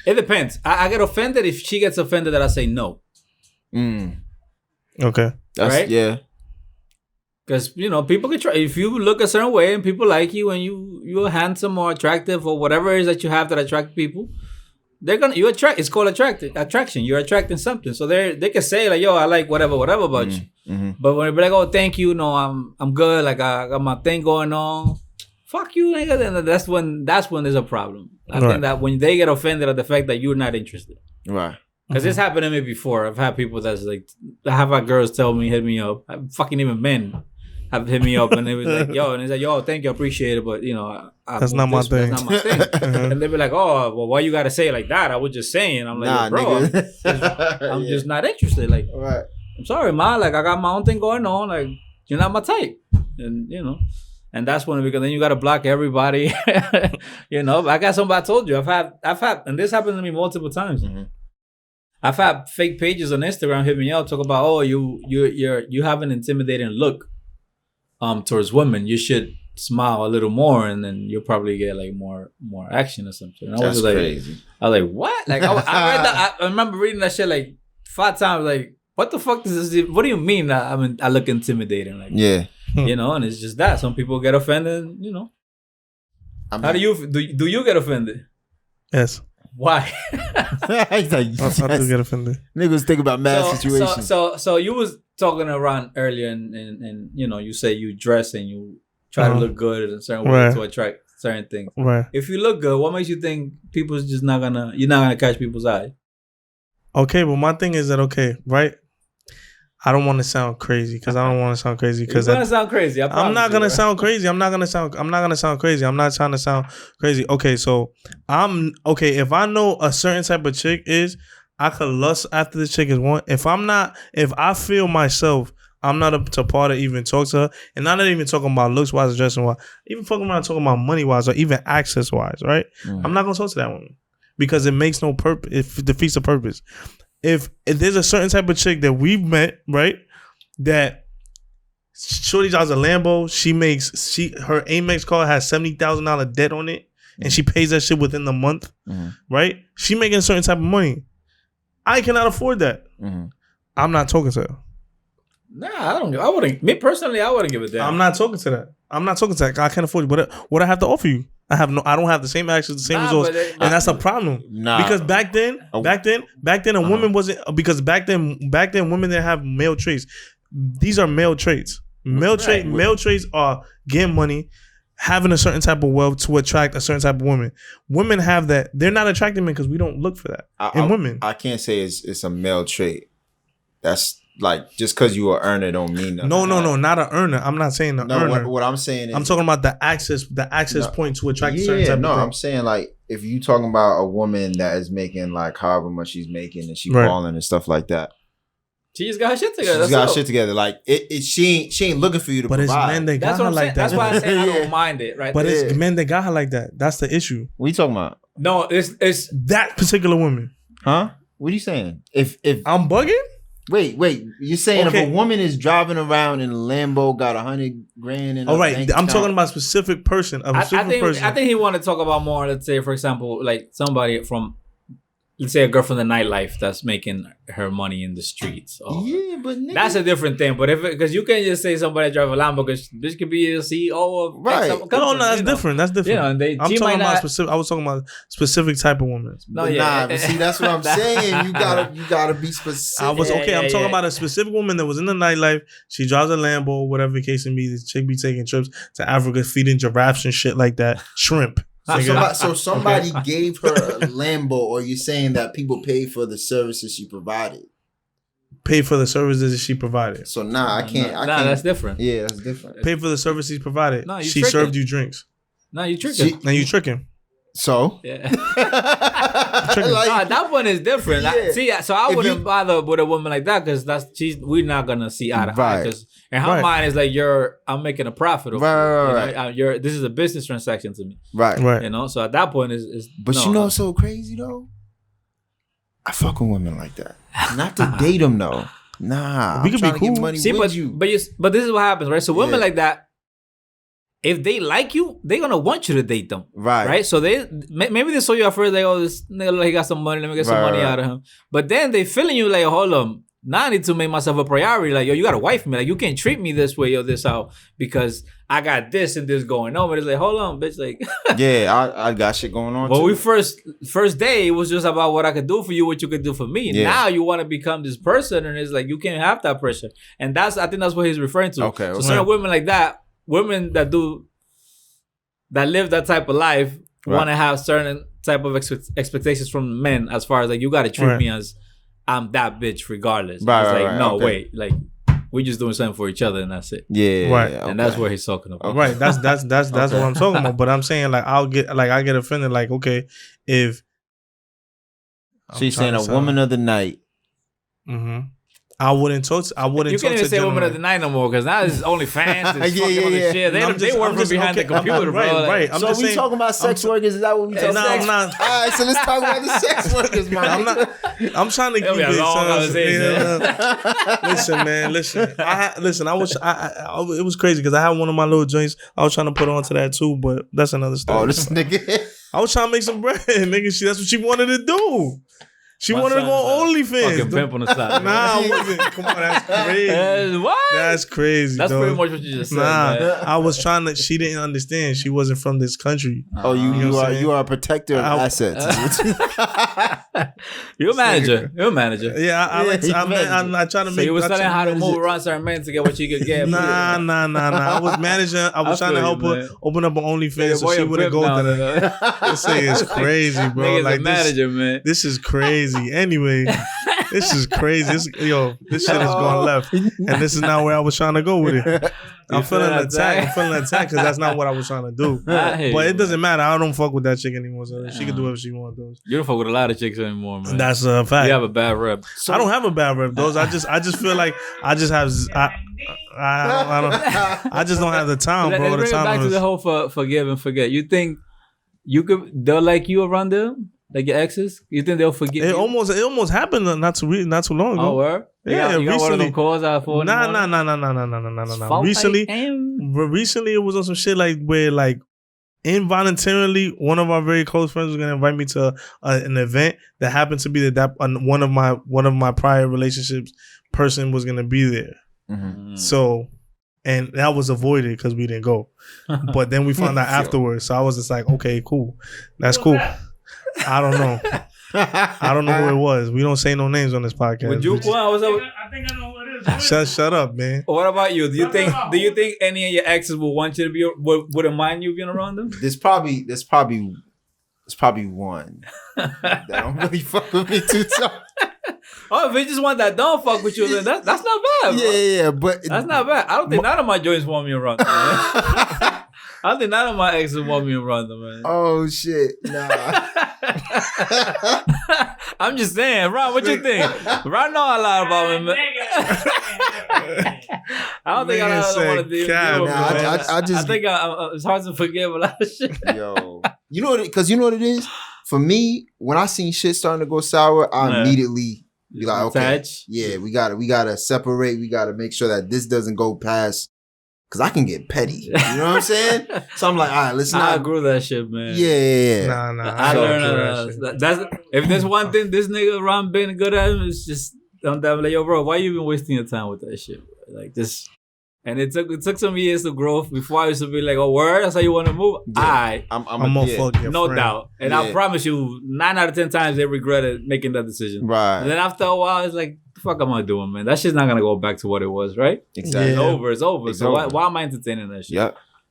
Speaker 1: It depends. I get offended if she gets offended that I say no.
Speaker 4: Okay.
Speaker 1: Right?
Speaker 2: Yeah.
Speaker 1: Because, people can try. If you look a certain way and people like you and you're handsome or attractive or whatever it is that you have that attract people, you attract. It's called attraction. You're attracting something. So they can say like, yo, I like whatever about you. Mm-hmm. But when they be like, oh, thank you. No, I'm good. Like I got my thing going on. Fuck you, nigga. Then that's when there's a problem. I think that when they get offended at the fact that you're not interested.
Speaker 2: Right.
Speaker 1: Because this happened to me before. I've had people that's like, I have had girls tell me, hit me up. Fucking even men have hit me up and it was like, yo, and it's like, yo, thank you, I appreciate it, but
Speaker 4: that's not my thing.
Speaker 1: That's not my thing. And they be like, oh, well, why you gotta say it like that? I was just saying. I'm like, bro, I'm just not interested. Like, I'm sorry, ma. Like, I got my own thing going on. Like, you're not my type, and And that's when because then you gotta block everybody. You know, I got somebody. I told you I've had, and this happened to me multiple times. Mm-hmm. I've had fake pages on Instagram hit me up talk about, oh, you have an intimidating look, towards women. You should smile a little more, and then you'll probably get like more action or something. And I was like, crazy. I was like, what? Like I read that. I remember reading that shit like 5 times. Like, what the fuck does this? What do you mean? I look intimidating? Like, yeah. You know, and it's just that some people get offended. You know, how do you get offended?
Speaker 4: Yes.
Speaker 1: Why?
Speaker 2: I do get offended. Niggas think about mad situations.
Speaker 1: So you was talking around earlier, and you know, you say you dress and you try to look good in a certain way to attract certain things. Right. If you look good, what makes you think people's just you're not gonna catch people's eye?
Speaker 4: Okay, well, my thing is that right. I don't want to sound crazy because I don't want to sound crazy because
Speaker 1: you're gonna sound crazy.
Speaker 4: I'm not gonna sound crazy. I'm not gonna sound crazy. I'm not trying to sound crazy. Okay, so if I know a certain type of chick is, I could lust after the chick is one. If I feel myself, I'm not up to par to even talk to her, and I'm not even talking about looks wise or dressing wise. Even fucking around talking about money wise or even access wise, right? Mm. I'm not gonna talk to that woman because it makes no purpose. It defeats the purpose. If there's a certain type of chick that we've met, right, that shorty drives a Lambo, her Amex car has $70,000 debt on it, and she pays that shit within the month, right? She making a certain type of money. I cannot afford that. I'm not talking to her.
Speaker 1: Nah, I wouldn't. Me personally, I wouldn't give a damn.
Speaker 4: I'm not talking to that. I can't afford it. What I have to offer you? I don't have the same access, the same results, and that's a problem. Because back then, a woman wasn't. Because back then, women didn't have male traits. These are male traits. Male traits are getting money, having a certain type of wealth to attract a certain type of woman. Women have that. They're not attracting men because we don't look for that in women.
Speaker 2: I can't say it's a male trait. That's like just because you are earner don't mean nothing.
Speaker 4: No, not an earner. I'm not saying an earner.
Speaker 2: What I'm saying is
Speaker 4: I'm talking about the access point to attract a certain type of thing.
Speaker 2: I'm saying like if you talking about a woman that is making like however much she's making and she balling and stuff like that.
Speaker 1: She just got her shit together.
Speaker 2: She's got her shit together. Like she ain't looking for you to provide.
Speaker 4: But it's men that got her like that.
Speaker 1: That's why I say I don't mind it, right?
Speaker 4: But it's men that got her like that. That's the issue.
Speaker 2: What are you talking about?
Speaker 1: No, it's
Speaker 4: that particular woman.
Speaker 2: Huh? What are you saying? If
Speaker 4: I'm bugging?
Speaker 2: Wait. You're saying if a woman is driving around in a Lambo, got $100,000 in
Speaker 4: all right, I'm talking about a specific person.
Speaker 1: I think he want to talk about more. Let's say, for example, like somebody from, let's say, a girl from the nightlife that's making her money in the streets.
Speaker 2: But
Speaker 1: that's a different thing. But because you can't just say somebody drive a Lambo because this could be a CEO of
Speaker 4: that's different. That's different.
Speaker 1: You know, and
Speaker 4: I'm talking about specific. I was talking about specific type of women.
Speaker 2: But see, that's what I'm saying. You gotta be specific.
Speaker 4: I'm talking about a specific woman that was in the nightlife. She drives a Lambo, whatever the case may be. The chick be taking trips to Africa, feeding giraffes and shit like that. Shrimp.
Speaker 2: So somebody gave her a Lambo, or you saying that people paid for the services she provided?
Speaker 4: Pay for the services she provided.
Speaker 2: So I can't.
Speaker 1: That's different.
Speaker 2: Yeah, that's different.
Speaker 4: Pay for the services provided. She served you drinks.
Speaker 1: No, you tricking.
Speaker 4: Now you tricking.
Speaker 2: So
Speaker 1: yeah. At that point is different. Yeah. So I wouldn't bother with a woman like that because we're not gonna see eye to eye. Because in her mind is like I'm making a profit. Right. This is a business transaction to me.
Speaker 2: Right.
Speaker 1: You know. So at that point is.
Speaker 2: But you know what's so crazy though? I fuck with women like that. Not to date them though. Nah.
Speaker 4: We could be cool.
Speaker 2: Money
Speaker 1: see,
Speaker 2: but
Speaker 1: this is what happens, right? So women like that, if they like you, they're gonna want you to date them, right? So maybe they saw you at first, like, oh, this nigga, like, he got some money, let me get some money out of him. But then they feeling you like, hold on, now I need to make myself a priority. Like, yo, you gotta wife me. Like, you can't treat me this way or this out because I got this and this going on. But it's like, hold on, bitch. Like,
Speaker 2: yeah, I got shit going on.
Speaker 1: Well, we first day, it was just about what I could do for you, what you could do for me. Yeah. Now you want to become this person, and it's like you can't have that pressure. And I think that's what he's referring to.
Speaker 2: Okay.
Speaker 1: So certain women like that, women that live that type of life, want to have certain type of expectations from men as far as like you got to treat me as I'm that bitch regardless. Wait, like we're just doing something for each other and that's it.
Speaker 2: Yeah,
Speaker 4: right.
Speaker 1: And that's what he's talking about.
Speaker 4: Right. That's what I'm talking about. But I'm saying like I get offended. Like, okay, if
Speaker 2: she's saying a woman of the night.
Speaker 4: Mm-hmm. I wouldn't talk.
Speaker 1: You can't even say women of the night no more because now it's only fans. It's fucking other shit. They work from behind the computer, bro.
Speaker 4: Right.
Speaker 2: So we talking about sex workers? Is that what we talking about?
Speaker 4: I'm not.
Speaker 2: All right, so let's talk about the sex workers, man.
Speaker 4: I'm trying to keep it. Listen, man. Listen. It was crazy because I had one of my little joints. I was trying to put on to that too, but that's another story.
Speaker 2: Oh, this nigga.
Speaker 4: I was trying to make some bread, nigga. That's what she wanted to do. She wanted to go OnlyFans.
Speaker 1: Fucking pimp on the side.
Speaker 4: Nah, I wasn't. Come on, that's crazy.
Speaker 1: What?
Speaker 4: That's crazy.
Speaker 1: That's
Speaker 4: dog.
Speaker 1: pretty much what you just said.
Speaker 4: Nah,
Speaker 1: man.
Speaker 4: I was trying to. She didn't understand. She wasn't from this country.
Speaker 2: Oh, you are a protector of assets.
Speaker 1: You're a manager.
Speaker 4: Yeah, I try to make.
Speaker 1: So you were studying how to move around certain men to get what you could get.
Speaker 4: Nah. I was managing. I was trying to help her open up an OnlyFans so she wouldn't go to that. This thing is crazy, bro.
Speaker 1: Like a manager, man.
Speaker 4: This is crazy. Anyway, this is crazy. This shit is going left, and this is not where I was trying to go with it. I'm feeling attacked because that's not what I was trying to do. But it doesn't matter. I don't fuck with that chick anymore, so she can do whatever she wants. Those.
Speaker 1: You don't fuck with a lot of chicks anymore, man.
Speaker 4: That's a fact.
Speaker 1: You have a bad rep.
Speaker 4: So, I don't have a bad rep, those. I just feel like I just have. I just don't have the time, bro.
Speaker 1: Let's bring it back to the whole forgive and forget. You think they'll like you around them? Like your exes, you think they'll forget? It
Speaker 4: almost happened not too long ago.
Speaker 1: Oh, where? You got one of them calls out for?
Speaker 4: Nah. Recently, it was on some shit like where like involuntarily one of our very close friends was gonna invite me to an event that happened to be that one of my prior relationships person was gonna be there. Mm-hmm. So. And that was avoided because we didn't go. But then we found out afterwards. So I was just like, okay, cool. That's cool. I don't know. I don't know who it was. We don't say no names on this podcast.
Speaker 1: Would you?
Speaker 5: I think I know who it is.
Speaker 4: Shut up, man.
Speaker 1: What about you? Do you think any of your exes would want you to be wouldn't mind you being around them?
Speaker 2: There's probably one that don't really fuck with me too tough.
Speaker 1: Oh, if they just want that don't fuck with you, then that's not bad, bro.
Speaker 2: Yeah, but
Speaker 1: that's not bad. I don't think none of my joints want me around them, man. I don't think none of my exes want me around them, man.
Speaker 2: Oh shit, nah.
Speaker 1: I'm just saying, Ron, what you think? Ron know a lot about me, man. I don't think I don't want to deal with it. I think it's hard to forgive a lot of shit.
Speaker 2: Yo, you know what it is? For me, when I seen shit starting to go sour, I immediately be like, okay, yeah, we gotta separate. We gotta make sure that this doesn't go past, because I can get petty. You know what I'm saying? So I'm like, all right, listen.
Speaker 1: I agree with that shit, man.
Speaker 2: Yeah.
Speaker 4: Nah.
Speaker 1: I learned that's if there's one thing this nigga Ron been good at, it's just I'm like, yo, bro, why you been wasting your time with that shit, bro? Like this. And it took some years to grow before I used to be like, oh, word? That's how you want to move? Yeah. I'm
Speaker 4: gonna fuck your
Speaker 1: no
Speaker 4: friend.
Speaker 1: doubt. And I promise you, 9 out of 10 times they regretted making that decision.
Speaker 2: Right.
Speaker 1: And then after a while, it's like, the fuck am I doing, man? That shit's not going to go back to what it was, right?
Speaker 2: Exactly.
Speaker 1: It's over. So why am I entertaining that shit?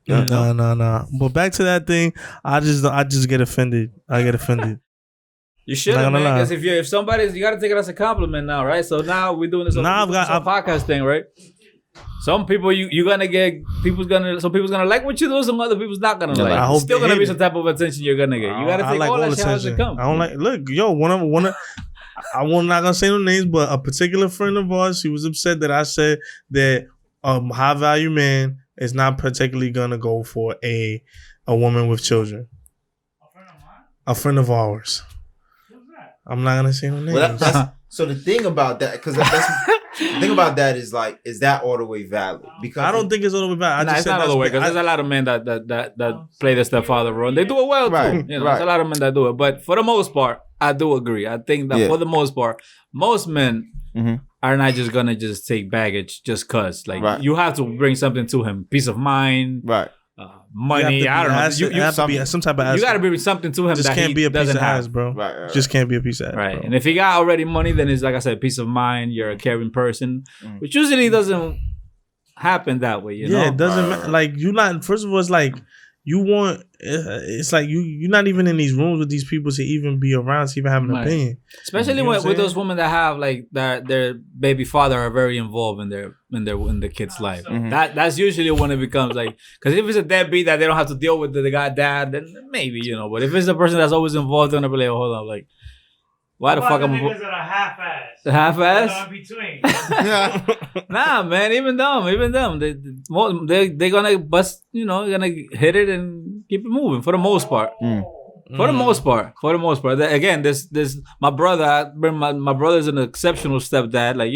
Speaker 2: Yep.
Speaker 4: No. But back to that thing, I just get offended. I get offended.
Speaker 1: You should, man, because if somebody's, you got to take it as a compliment now, right? So now we're doing this podcast thing, right? Some people you're gonna get some people's gonna like what you do, some other people's not gonna like.
Speaker 4: I hope
Speaker 1: still gonna be some type of attention you're gonna get. You gotta take all that shit as it comes.
Speaker 4: I don't like. Look, yo, I'm not gonna say no names, but a particular friend of ours, she was upset that I said that high value man is not particularly gonna go for a woman with children. A friend of ours. Who's that? I'm not gonna say no names.
Speaker 2: Well, so the thing about that, because the thing about that is like, is that all the way valid? Because
Speaker 4: I don't think it's all the way valid.
Speaker 1: It's not all the way, because there's a lot of men that play the stepfather role. They do it well too. You know, there's a lot of men that do it. But for the most part, I do agree. I think that for the most part, most men are not just gonna just take baggage just cause. Like you have to bring something to him, peace of mind, money. I don't know. You have to be some type of asset. You got to bring something to him
Speaker 4: just
Speaker 1: that
Speaker 4: can't
Speaker 1: he
Speaker 4: be a piece
Speaker 1: doesn't
Speaker 4: of
Speaker 1: have,
Speaker 4: ass, bro. Right. Just can't be a piece of ass,
Speaker 1: right?
Speaker 4: Bro.
Speaker 1: And if he got already money, then it's like I said, peace of mind. You're a caring person, which usually doesn't happen that way. You know?
Speaker 4: It doesn't like you not. First of all, it's like you want. It's like you're not even in these rooms with these people to even be around to even have an opinion.
Speaker 1: Especially with those women that have like their baby father are very involved in the kid's life. That's usually when it becomes like, because if it's a deadbeat that they don't have to deal with the guy dad, then maybe, you know. But if it's a person that's always involved, then they'll be like, oh, hold on, like Why the fuck I'm
Speaker 5: niggas that are half-ass.
Speaker 1: Half-ass?
Speaker 5: In between.
Speaker 1: Nah, man, even them. They're gonna bust, gonna hit it and keep it moving for the most part. For the most part. Again, this my brother. My brother's an exceptional stepdad. Like,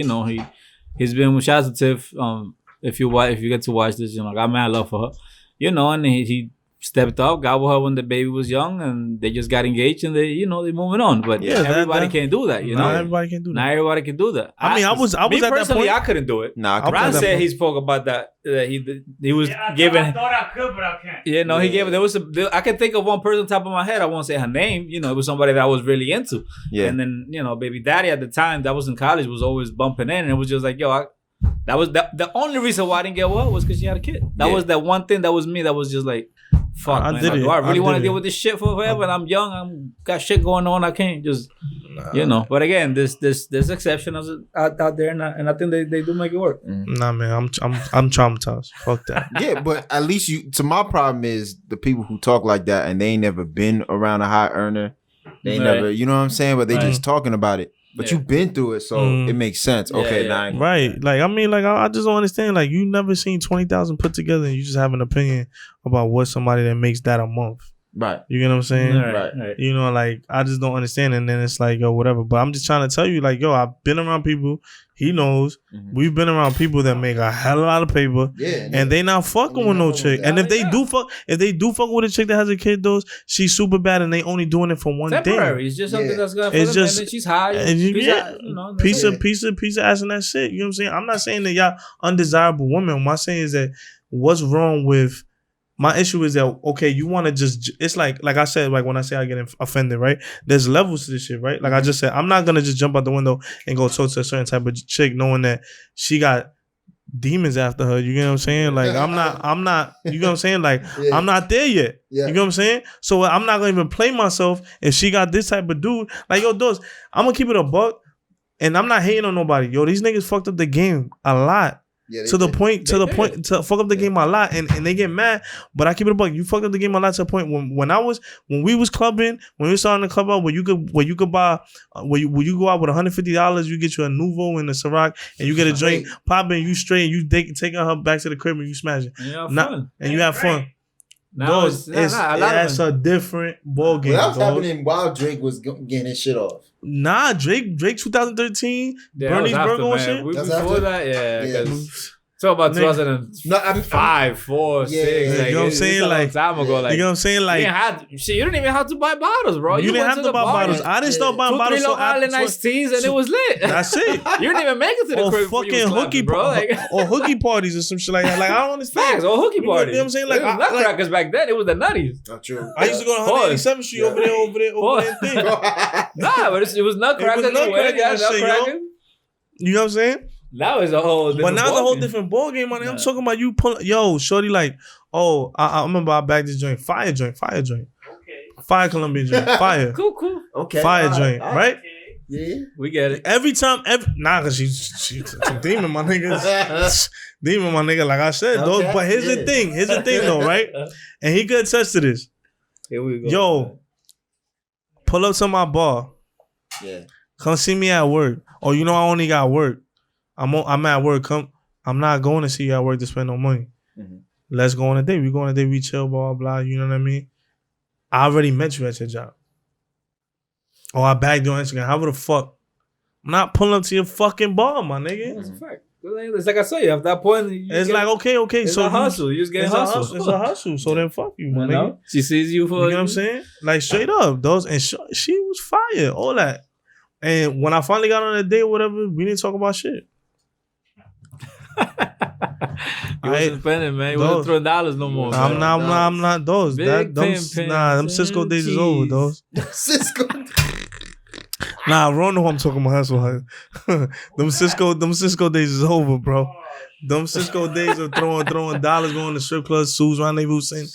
Speaker 1: he's been with Tiff. If you get to watch this, I got mad love for her. And he stepped up, got with her when the baby was young, and they just got engaged, and they're moving on. But everybody can't do that,
Speaker 4: Not everybody can do that.
Speaker 1: Not everybody can do that.
Speaker 4: I was at that point.
Speaker 1: I couldn't do it.
Speaker 2: Nah,
Speaker 1: Ron said he spoke about that. He was giving.
Speaker 5: I thought I could, but I can't.
Speaker 1: He gave. I can think of one person on top of my head. I won't say her name. It was somebody that I was really into. Yeah. And then baby daddy at the time that was in college was always bumping in, and it was just like, that was the only reason why I didn't get well was because she had a kid. That was that one thing that was me. That was just like, fuck, man. Do I really want to deal with this shit forever? And I'm young. I'm got shit going on. I can't just, But again, there's exceptions out there, and I think they do make it work.
Speaker 4: Nah, man, I'm traumatized. Fuck that.
Speaker 2: Yeah, but at least my problem is the people who talk like that and they ain't never been around a high earner. They ain't never, you know what I'm saying? But they just talking about it. But you've been through it, so it makes sense. Okay, now
Speaker 4: right. Like, I just don't understand. Like, you never seen 20,000 put together, and you just have an opinion about what somebody that makes that a month.
Speaker 2: Right.
Speaker 4: You get what I'm saying?
Speaker 2: Right.
Speaker 4: I just don't understand. And then it's like, whatever. But I'm just trying to tell you, like, I've been around people. He knows. We've been around people that make a hell of a lot of paper. Yeah. And they not fucking with no chick. And if they do fuck with a chick that has a kid, she's super bad and they only doing it for one
Speaker 1: temporary.
Speaker 4: day.
Speaker 1: It's just something that's gonna it's just, and she's high.
Speaker 4: Piece of ass and that shit. You know what I'm saying? I'm not saying that y'all undesirable women. What I'm saying is that what's wrong with my issue is that, okay, you want to just, it's like I said, like when I say I get offended, right? There's levels to this shit, right? Like I just said, I'm not going to just jump out the window and go talk to a certain type of chick knowing that she got demons after her. You get what I'm saying? Like I'm not, you know what I'm saying? Like I'm not there yet. You get what I'm saying? So I'm not going to even play myself if she got this type of dude. Like, I'm going to keep it a buck and I'm not hating on nobody. These niggas fucked up the game a lot. Yeah, to fuck up the game a lot, and they get mad. But I keep it a buck. You fucked up the game a lot to the point when we was clubbing, when we were starting to club out, where you could buy, where you go out with $150, you get you a Nuvo and a Ciroc, and you get a drink, popping, you straight, and you taking her back to the crib and you smash it. And you have fun.
Speaker 1: Now
Speaker 4: that's a different ball game.
Speaker 2: That was happening while Drake was getting his shit off.
Speaker 4: Nah, Drake 2013, Bernie's Burger and shit.
Speaker 1: Before that, talk about 2005, 4, 6.
Speaker 4: You know what I'm saying? Like,
Speaker 1: time ago, like,
Speaker 4: you know what I'm saying? Like,
Speaker 1: you didn't even have to buy bottles, bro.
Speaker 4: You didn't have to buy bottles. I didn't start buying bottles.
Speaker 1: 2-3 Long Island iced teas, and it was lit.
Speaker 4: That's it.
Speaker 1: You didn't even make it to the crib.
Speaker 4: Or fucking hooky, bro. Or hooky parties or some shit like that. Like, I don't understand.
Speaker 1: Facts, or hooky parties.
Speaker 4: You know what I'm saying? Like,
Speaker 1: nutcrackers back then. It was the nutties.
Speaker 2: Not true.
Speaker 4: I used to go to 187th Street over there thing.
Speaker 1: Nah, but it was nutcrackers.
Speaker 4: You know what I'm saying?
Speaker 1: Now it's a whole different
Speaker 4: a whole different ball game, man. I'm talking about you shorty, like, I remember I bagged this joint. Fire joint. Okay. Fire Colombian joint. Fire.
Speaker 1: Cool.
Speaker 4: Okay. Fire joint, right?
Speaker 2: Yeah.
Speaker 1: We get it.
Speaker 4: Cause she's a demon, my nigga. Demon, my nigga, like I said, though. But here's the thing though, right? And he could attest to this.
Speaker 1: Here we go.
Speaker 4: Yo, pull up to my bar.
Speaker 2: Yeah.
Speaker 4: Come see me at work. Or I only got work. I'm at work. I'm not going to see you at work to spend no money. Mm-hmm. Let's go on a date. We go on a date. We chill, blah, blah. You know what I mean? I already met you at your job. Or I bagged you on Instagram. How the fuck? I'm not pulling up to your fucking bar, my nigga.
Speaker 1: That's a fact. It's like I say, at that point,
Speaker 4: it's like, okay.
Speaker 1: It's a hustle. You just get hustle.
Speaker 4: It's a hustle. So then fuck you, my nigga.
Speaker 1: She sees you for...
Speaker 4: You know what I'm saying? Like, straight up. And she was fire. All that. And when I finally got on a date or whatever, we didn't talk about shit.
Speaker 1: You wasn't spending, man. You wasn't throwing dollars no more.
Speaker 4: I'm not those. Them Cisco days is over, those.
Speaker 2: Cisco.
Speaker 4: Nah, Ron know who I'm talking about. That's why. Them Cisco days is over, bro. Them Cisco days of throwing dollars, going to strip clubs, Sue's Rendezvous, Sin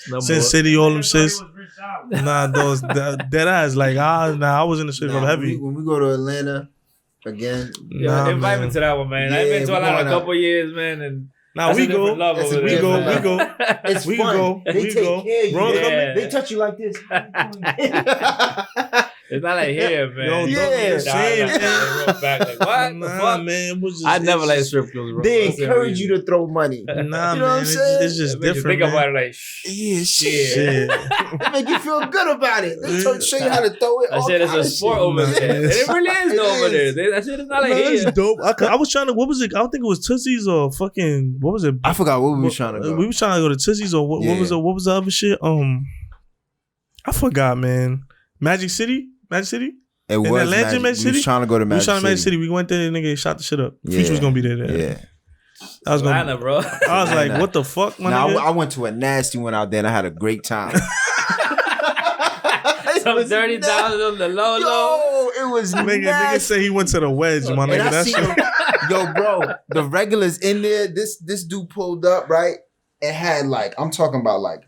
Speaker 4: City, all them shits. Nah, those dead ass. Like, I was in the strip club heavy.
Speaker 2: When we go to Atlanta again,
Speaker 1: invite me to that one, man. I've been to Atlanta a couple years, man, and.
Speaker 4: Now we go. It's
Speaker 2: fun. They take care of you. They touch you like this.
Speaker 1: It's not like here, man.
Speaker 4: Yo,
Speaker 2: yeah.
Speaker 1: Back like, what?
Speaker 4: Nah, man.
Speaker 1: I never like strip clubs, bro.
Speaker 2: They encourage you to throw money.
Speaker 4: Nah,
Speaker 2: you know
Speaker 4: man.
Speaker 2: what I'm saying?
Speaker 4: It's just different.
Speaker 1: Think
Speaker 4: man.
Speaker 1: about it like,
Speaker 2: Yeah, shit.
Speaker 4: Shit.
Speaker 2: They make you feel good about it. They show you how to throw it.
Speaker 1: I said it's a sport over there. And it really is though over there. That shit is not like
Speaker 4: That's
Speaker 1: here.
Speaker 4: dope. I was trying to. What was it? I don't think it was Tootsie's or fucking. What was it?
Speaker 2: I forgot what we were trying to go.
Speaker 4: We were trying to go to Tootsie's or what?
Speaker 2: Yeah.
Speaker 4: What was the other shit? I forgot, man. Magic City.
Speaker 2: It was
Speaker 4: Atlanta, Magic City.
Speaker 2: We was trying to go to Magic City.
Speaker 4: We was trying to Magic City. We went there and nigga shot the shit up.
Speaker 2: Yeah.
Speaker 4: Future was gonna be there.
Speaker 2: Yeah.
Speaker 4: I was
Speaker 1: Atlanta, bro.
Speaker 4: I was like, what the fuck, my nigga?
Speaker 2: I went to a nasty one out there and I had a great time.
Speaker 1: Some $30 on the low.
Speaker 2: Yo, it was
Speaker 4: Nigga
Speaker 2: nasty.
Speaker 4: say he went to the wedge, my
Speaker 2: And
Speaker 4: nigga.
Speaker 2: I
Speaker 4: That's
Speaker 2: see yo, bro, the regulars in there. This dude pulled up, right? It had like, I'm talking about like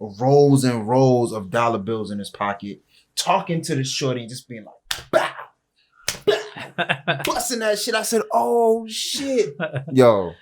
Speaker 2: rolls and rolls of dollar bills in his pocket, talking to the shorty, and just being like, bow, bow, busting that shit. I said, oh shit, yo.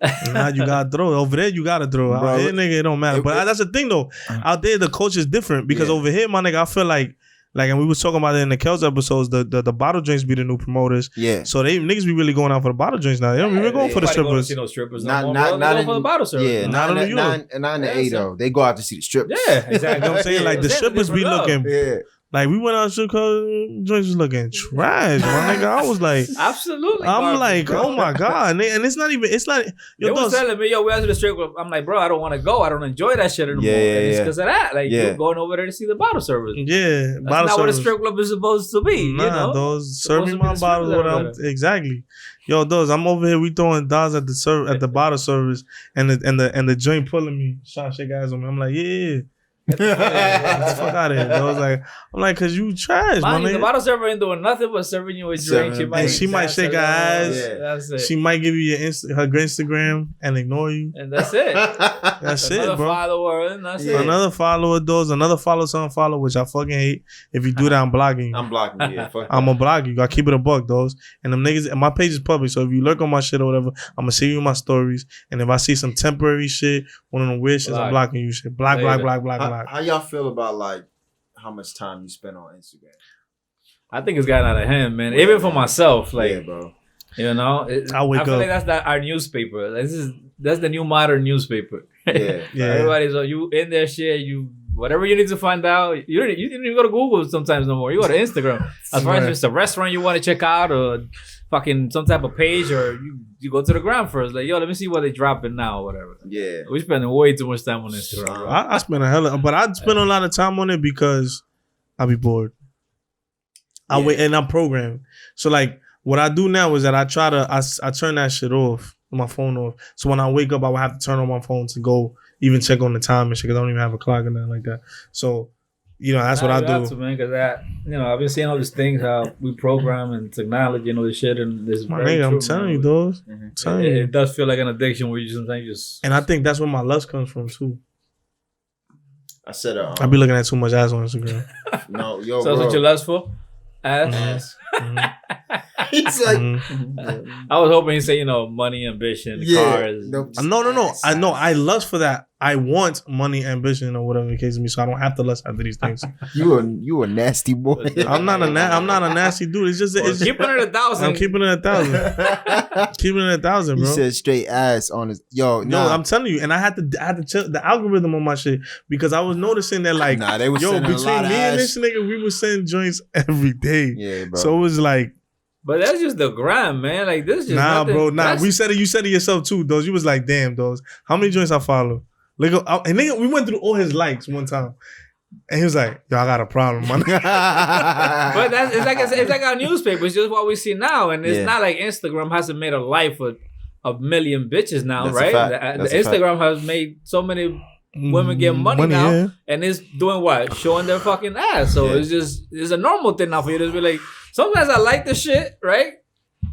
Speaker 4: Nah, you gotta throw it. Over there, you gotta throw it.
Speaker 2: Bro,
Speaker 4: Out here, nigga, it don't matter. But that's the thing, though. Out there, the culture is different because over here, my nigga, I feel like, and we was talking about it in the Kels episodes, the bottle drinks be the new promoters.
Speaker 2: Yeah.
Speaker 4: So niggas be really going out for the bottle drinks now. They don't be going for the strippers.
Speaker 1: See no strippers.
Speaker 2: Not
Speaker 1: for the bottle service.
Speaker 2: Yeah,
Speaker 4: Not in New York.
Speaker 2: Not in the A though. They go out to see the strippers.
Speaker 1: Yeah, exactly.
Speaker 4: You know what I'm saying? Like the strippers be looking.
Speaker 2: Yeah.
Speaker 4: Like we went out to strip club, joints was looking trash, my nigga. I was like,
Speaker 1: absolutely.
Speaker 4: I'm
Speaker 1: garbage,
Speaker 4: like,
Speaker 1: bro.
Speaker 4: oh my god, and it's not even. It's like
Speaker 1: They was telling me, yo, we out to the strip club. I'm like, bro, I don't want to go. I don't enjoy that shit anymore.
Speaker 2: Yeah,
Speaker 1: And it's because of that. Like you're going over there to see the bottle service.
Speaker 4: Yeah,
Speaker 1: That's not what a strip club is supposed to be.
Speaker 4: Nah,
Speaker 1: you know,
Speaker 4: those serve me
Speaker 1: Supposed to be
Speaker 4: my
Speaker 1: the strip
Speaker 4: bottles.
Speaker 1: club
Speaker 4: What I'm
Speaker 1: better.
Speaker 4: exactly. Yo, those I'm over here. We throwing dollars at the bottle service, and the joint pulling me, trying to shake eyes on me. I'm like, yeah. Get the fuck out of here. I'm like, cause you trash, my
Speaker 1: The
Speaker 4: nigga.
Speaker 1: bottle server ain't doing nothing but serving you a drink.
Speaker 4: She might shake her eyes.
Speaker 1: Yeah. That's it.
Speaker 4: She might give you her Instagram and ignore you.
Speaker 1: And that's it.
Speaker 4: That's it,
Speaker 1: Another
Speaker 4: bro.
Speaker 1: follower, and that's it.
Speaker 4: Another follower, those. Another follow, some follow, which I fucking hate. If you do that, I'm blocking you.
Speaker 2: I'm blocking you. Yeah, fuck
Speaker 4: I'm gonna block you. I keep it a buck, those. And them niggas, and my page is public, so if you lurk on my shit or whatever, I'm gonna see you in my stories. And if I see some temporary shit, one of them weird shits, I'm blocking you. Shit, block.
Speaker 2: How y'all feel about like how much time you spend on Instagram?
Speaker 1: I think it's gotten out of hand, man. Even for myself, like,
Speaker 2: yeah, bro.
Speaker 1: You know,
Speaker 4: I feel
Speaker 1: like that's our newspaper. That's the new modern newspaper.
Speaker 2: Yeah,
Speaker 1: Everybody's you in their shit. You whatever you need to find out. You didn't even go to Google sometimes no more. You go to Instagram. As far as if it's a restaurant you want to check out or fucking some type of page, or you go to the ground first. Like, yo, let me see what they dropping now or whatever.
Speaker 2: Yeah,
Speaker 1: we spending way too much time on Instagram. Bro.
Speaker 4: I spend but I spend a lot of time on it because I be bored. I wait and I'm programmed. So like what I do now is that I turn that shit off, my phone off. So when I wake up, I will have to turn on my phone to go even check on the time and shit because I don't even have a clock or nothing like that. So, you know, that's what I do.
Speaker 1: To, man, because I've been seeing all these things, how we program and technology and all this shit, and this.
Speaker 4: I'm telling you, those.
Speaker 1: It does feel like an addiction where you sometimes just.
Speaker 4: And I think that's where my lust comes from too.
Speaker 2: I said,
Speaker 4: I be looking at too much ass on Instagram.
Speaker 2: No, yo,
Speaker 1: so that's what you lust for? Ass.
Speaker 2: He's like,
Speaker 1: I was hoping he'd say, money, ambition, cars.
Speaker 4: No. I lust for that. I want money, ambition, or whatever the case may be. So I don't have to lust after these things.
Speaker 2: You a nasty boy.
Speaker 4: I'm not a nasty dude. It's just
Speaker 1: keeping it 1,000.
Speaker 4: I'm keeping it 1,000. Keeping it 1,000, bro.
Speaker 2: He said straight ass on his. Yo,
Speaker 4: no, I'm telling you, and I had to check the algorithm on my shit because I was noticing that like,
Speaker 2: they was
Speaker 4: between
Speaker 2: a lot
Speaker 4: me
Speaker 2: of
Speaker 4: and
Speaker 2: ass.
Speaker 4: this nigga, we was sending joints every day.
Speaker 2: Yeah, bro.
Speaker 4: So it was like.
Speaker 1: But that's just the grind, man. Like this, just nothing,
Speaker 4: bro. You said it yourself too, Dose. You was like, damn, Dose. How many joints I follow? Look, and nigga, we went through all his likes one time, and he was like, "Yo, I got a problem, man."
Speaker 1: But it's like our newspaper. It's just what we see now, and it's not like Instagram hasn't made a life of a million bitches now,
Speaker 2: That's
Speaker 1: right? The Instagram has made so many women get money now, and it's doing what? Showing their fucking ass. So it's a normal thing now for you to be like. Sometimes I like the shit, right?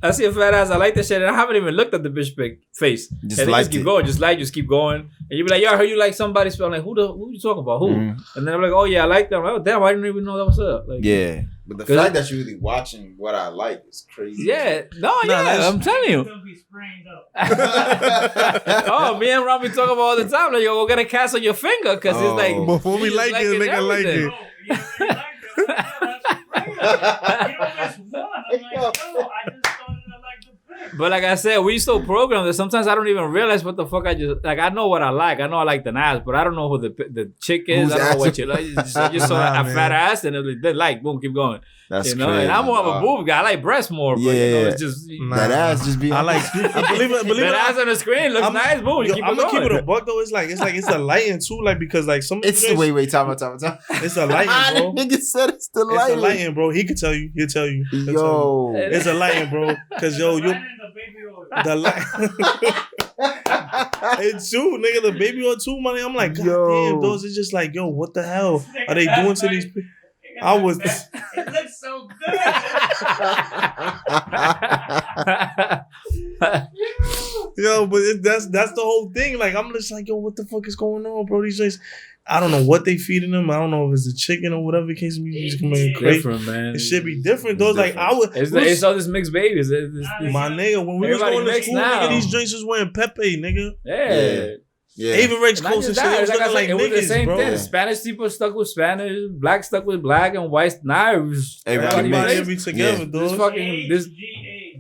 Speaker 1: I see a fat ass, I like the shit, and I haven't even looked at the bitch face. And they just keep going, just keep going. And you be like, yo, I heard you like somebody. So I'm like, who you talking about? Who? Mm-hmm. And then I'm like, oh yeah, I like them. I'm like, oh damn, I didn't even know that was up. Like,
Speaker 2: yeah. But the fact that you're really watching what I like is crazy.
Speaker 1: Yeah. I'm telling you. Oh, me and Robbie talk about all the time. Like, yo, go get a cast on your finger. Because it's like.
Speaker 4: Before we like it, nigga like it.
Speaker 5: miss one. I'm like, yo, I just started to like the pick.
Speaker 1: But like I said, we so programmed that sometimes I don't even realize what the fuck I just like. I know what I like. I know I like the ass, but I don't know who the chick is.
Speaker 2: Who's
Speaker 1: I don't know what
Speaker 2: ass?
Speaker 1: you like. I just saw a fat ass and it was like, boom, keep going.
Speaker 2: That's
Speaker 1: you know,
Speaker 2: crazy.
Speaker 1: and I'm more of a boob guy. I like breasts more, but you know, it's just
Speaker 2: that ass just be.
Speaker 4: I like. believe
Speaker 1: that ass on the screen looks nice. Boom, you keep
Speaker 4: I'm
Speaker 1: it
Speaker 4: gonna
Speaker 1: going.
Speaker 4: keep it a buck though. It's a lighting too, like because like some.
Speaker 2: It's the wait, time out.
Speaker 4: It's a lighting, bro.
Speaker 2: The nigga said it's the
Speaker 4: It's
Speaker 2: lighting.
Speaker 4: a lighting, bro. He could tell you. He'll tell you.
Speaker 2: Yo,
Speaker 4: It's a lighting, bro. Cause yo, you the light. It's true, nigga. The baby or two money. I'm like, God damn, those are just like, yo, what the hell are they doing to these people? I was.
Speaker 5: It looks so good.
Speaker 4: Yo, but that's the whole thing. Like, I'm just like, yo, what the fuck is going on, bro? These joints, I don't know what they feeding them. I don't know if it's the chicken or whatever the case may be. Just coming crazy.
Speaker 1: Different, man.
Speaker 4: It should be different. Those like I would.
Speaker 1: It's all this mixed babies.
Speaker 4: My nigga, when we was
Speaker 1: Everybody
Speaker 4: going to
Speaker 1: mixed
Speaker 4: school,
Speaker 1: now.
Speaker 4: nigga, these joints was wearing Pepe, nigga.
Speaker 1: Yeah.
Speaker 4: Even Rex
Speaker 1: Not
Speaker 4: close and
Speaker 1: just
Speaker 4: shit. They was
Speaker 1: that,
Speaker 4: looking like
Speaker 1: it was the
Speaker 4: niggas,
Speaker 1: same
Speaker 4: bro.
Speaker 1: thing. Spanish people stuck with Spanish, black stuck with black, and white. Now it was
Speaker 2: Everybody
Speaker 4: Everybody
Speaker 2: mixed.
Speaker 4: be together,
Speaker 1: This
Speaker 4: dog.
Speaker 1: fucking this.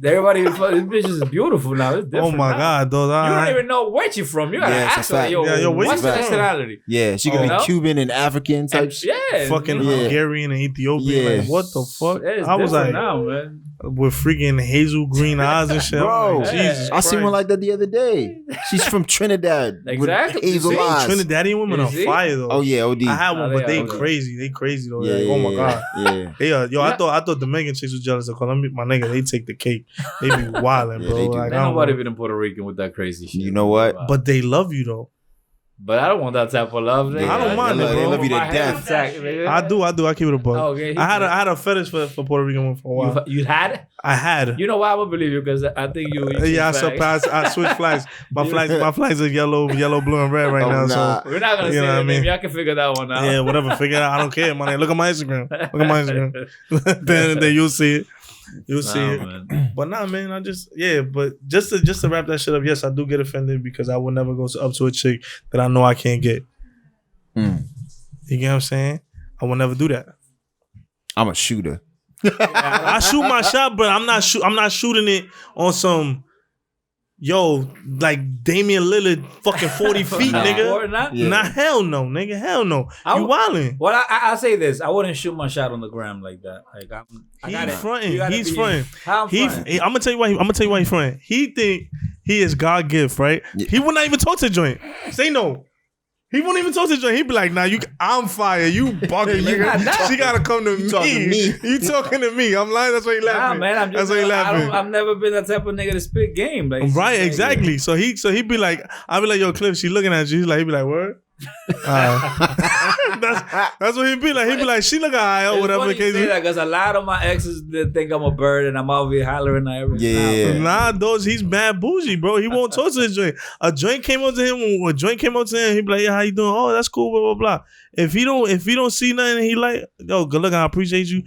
Speaker 1: Everybody, this bitch is beautiful now. It's
Speaker 4: Oh
Speaker 1: different
Speaker 4: my
Speaker 1: now.
Speaker 4: God, dog.
Speaker 1: You don't even know where you from. You gotta
Speaker 2: Yeah, it's a
Speaker 1: ask her,
Speaker 2: fact.
Speaker 1: yo,
Speaker 4: Yeah, yo, where
Speaker 1: what's
Speaker 4: you
Speaker 1: the
Speaker 4: from?
Speaker 1: nationality?
Speaker 2: Yeah, she could
Speaker 1: You
Speaker 2: be
Speaker 1: know?
Speaker 2: Cuban and African type shit.
Speaker 1: Yeah,
Speaker 4: fucking
Speaker 1: you know,
Speaker 4: Hungarian and Ethiopian.
Speaker 2: Yeah.
Speaker 4: Like, what the fuck?
Speaker 1: it's
Speaker 4: I was like,
Speaker 1: different now, man.
Speaker 4: with freaking hazel green eyes and shit. I'm
Speaker 2: Bro,
Speaker 4: like, Jesus
Speaker 2: I seen
Speaker 4: Christ.
Speaker 2: one like that the other day. She's from Trinidad.
Speaker 1: Exactly.
Speaker 2: With hazel
Speaker 1: See?
Speaker 2: eyes.
Speaker 4: Trinidadian women
Speaker 1: You
Speaker 4: are
Speaker 1: see?
Speaker 4: fire though.
Speaker 2: Oh yeah, OD.
Speaker 4: I had one,
Speaker 1: Oh,
Speaker 4: but
Speaker 1: they
Speaker 4: they
Speaker 1: are, okay.
Speaker 4: crazy. They crazy though.
Speaker 2: Yeah,
Speaker 4: Like, oh my God.
Speaker 2: Yeah.
Speaker 4: They are, yo,
Speaker 2: Yeah.
Speaker 4: I thought Dominican chicks was jealous of Colombia. My nigga, they take the cake. They be wilding,
Speaker 2: Yeah,
Speaker 4: bro.
Speaker 2: they do.
Speaker 4: Like,
Speaker 1: Ain't
Speaker 4: I don't
Speaker 1: nobody
Speaker 4: know.
Speaker 1: been in Puerto Rican with that crazy shit.
Speaker 2: You know what?
Speaker 4: But they love you though.
Speaker 1: But I don't want that type of love.
Speaker 2: Yeah,
Speaker 4: I don't mind it,
Speaker 2: they
Speaker 4: bro.
Speaker 2: love you to
Speaker 1: My head
Speaker 2: death.
Speaker 1: sack, nigga.
Speaker 4: I do. I keep it a buck.
Speaker 1: Okay,
Speaker 4: I had a fetish for Puerto Rican women for a while.
Speaker 1: You had?
Speaker 4: I had.
Speaker 1: You know why I would believe you? Because I think you.
Speaker 4: Yeah, I
Speaker 1: fag.
Speaker 4: surpassed. I switched flags. My flags are yellow, blue, and red right
Speaker 2: Oh,
Speaker 4: now.
Speaker 2: nah.
Speaker 1: We're not gonna
Speaker 4: You
Speaker 1: say
Speaker 4: know what I
Speaker 1: the
Speaker 4: mean?
Speaker 1: name. Y'all can figure that one
Speaker 4: So
Speaker 1: out.
Speaker 4: yeah, whatever. Figure it out. I don't care, man. Look at my Instagram. then you'll see it. You'll see it.
Speaker 1: Man.
Speaker 4: But nah, man. But just to wrap that shit up. Yes, I do get offended because I would never go up to a chick that I know I can't get.
Speaker 2: Mm.
Speaker 4: You get what I'm saying? I will never do that.
Speaker 2: I'm a shooter.
Speaker 4: I shoot my shot, but I'm not shooting it on some, yo, like Damian Lillard fucking 40 feet,
Speaker 1: Nah.
Speaker 4: nigga.
Speaker 1: Or not?
Speaker 2: Yeah.
Speaker 4: Nah, hell no, nigga, hell no. You wildin'.
Speaker 1: Well, I'll say this: I wouldn't shoot my shot on the gram like that. Like I got it.
Speaker 4: Fronting.
Speaker 1: You gotta
Speaker 4: He's
Speaker 1: be-
Speaker 4: fronting.
Speaker 1: How I'm fronting?
Speaker 4: I'm gonna tell you why. I'm gonna tell you why he's fronting. He think he is God gift, right?
Speaker 2: Yeah.
Speaker 4: He would not even talk to the joint. Say no. He won't even talk to the joint. He'd be like, "Nah, I'm fire. You bugging,
Speaker 2: You
Speaker 4: nigga.
Speaker 1: not.
Speaker 4: She gotta come to me.
Speaker 2: talking to me.
Speaker 4: You talking to me? I'm lying. That's why he
Speaker 1: Nah,
Speaker 4: laughing.
Speaker 1: man, I'm just.
Speaker 4: That's why he laughing.
Speaker 1: I've never been that type of nigga to spit game. Like
Speaker 4: Right, exactly. So he'd be like, I'd be like, yo, Cleff, she looking at you. He'd be like, word? That's what he'd be like. He'd be like, she look alright or whatever the case is.
Speaker 1: Because a lot of my exes they think I'm a bird and I'm out here hollering at every
Speaker 2: Yeah.
Speaker 4: Nah, those he's mad bougie, bro. He won't talk to the joint. A joint came up to him. When a joint came up to him, he'd be like, yeah, how you doing? Oh, that's cool, blah, blah, blah. If he don't see nothing, he like, yo, good looking, I appreciate you.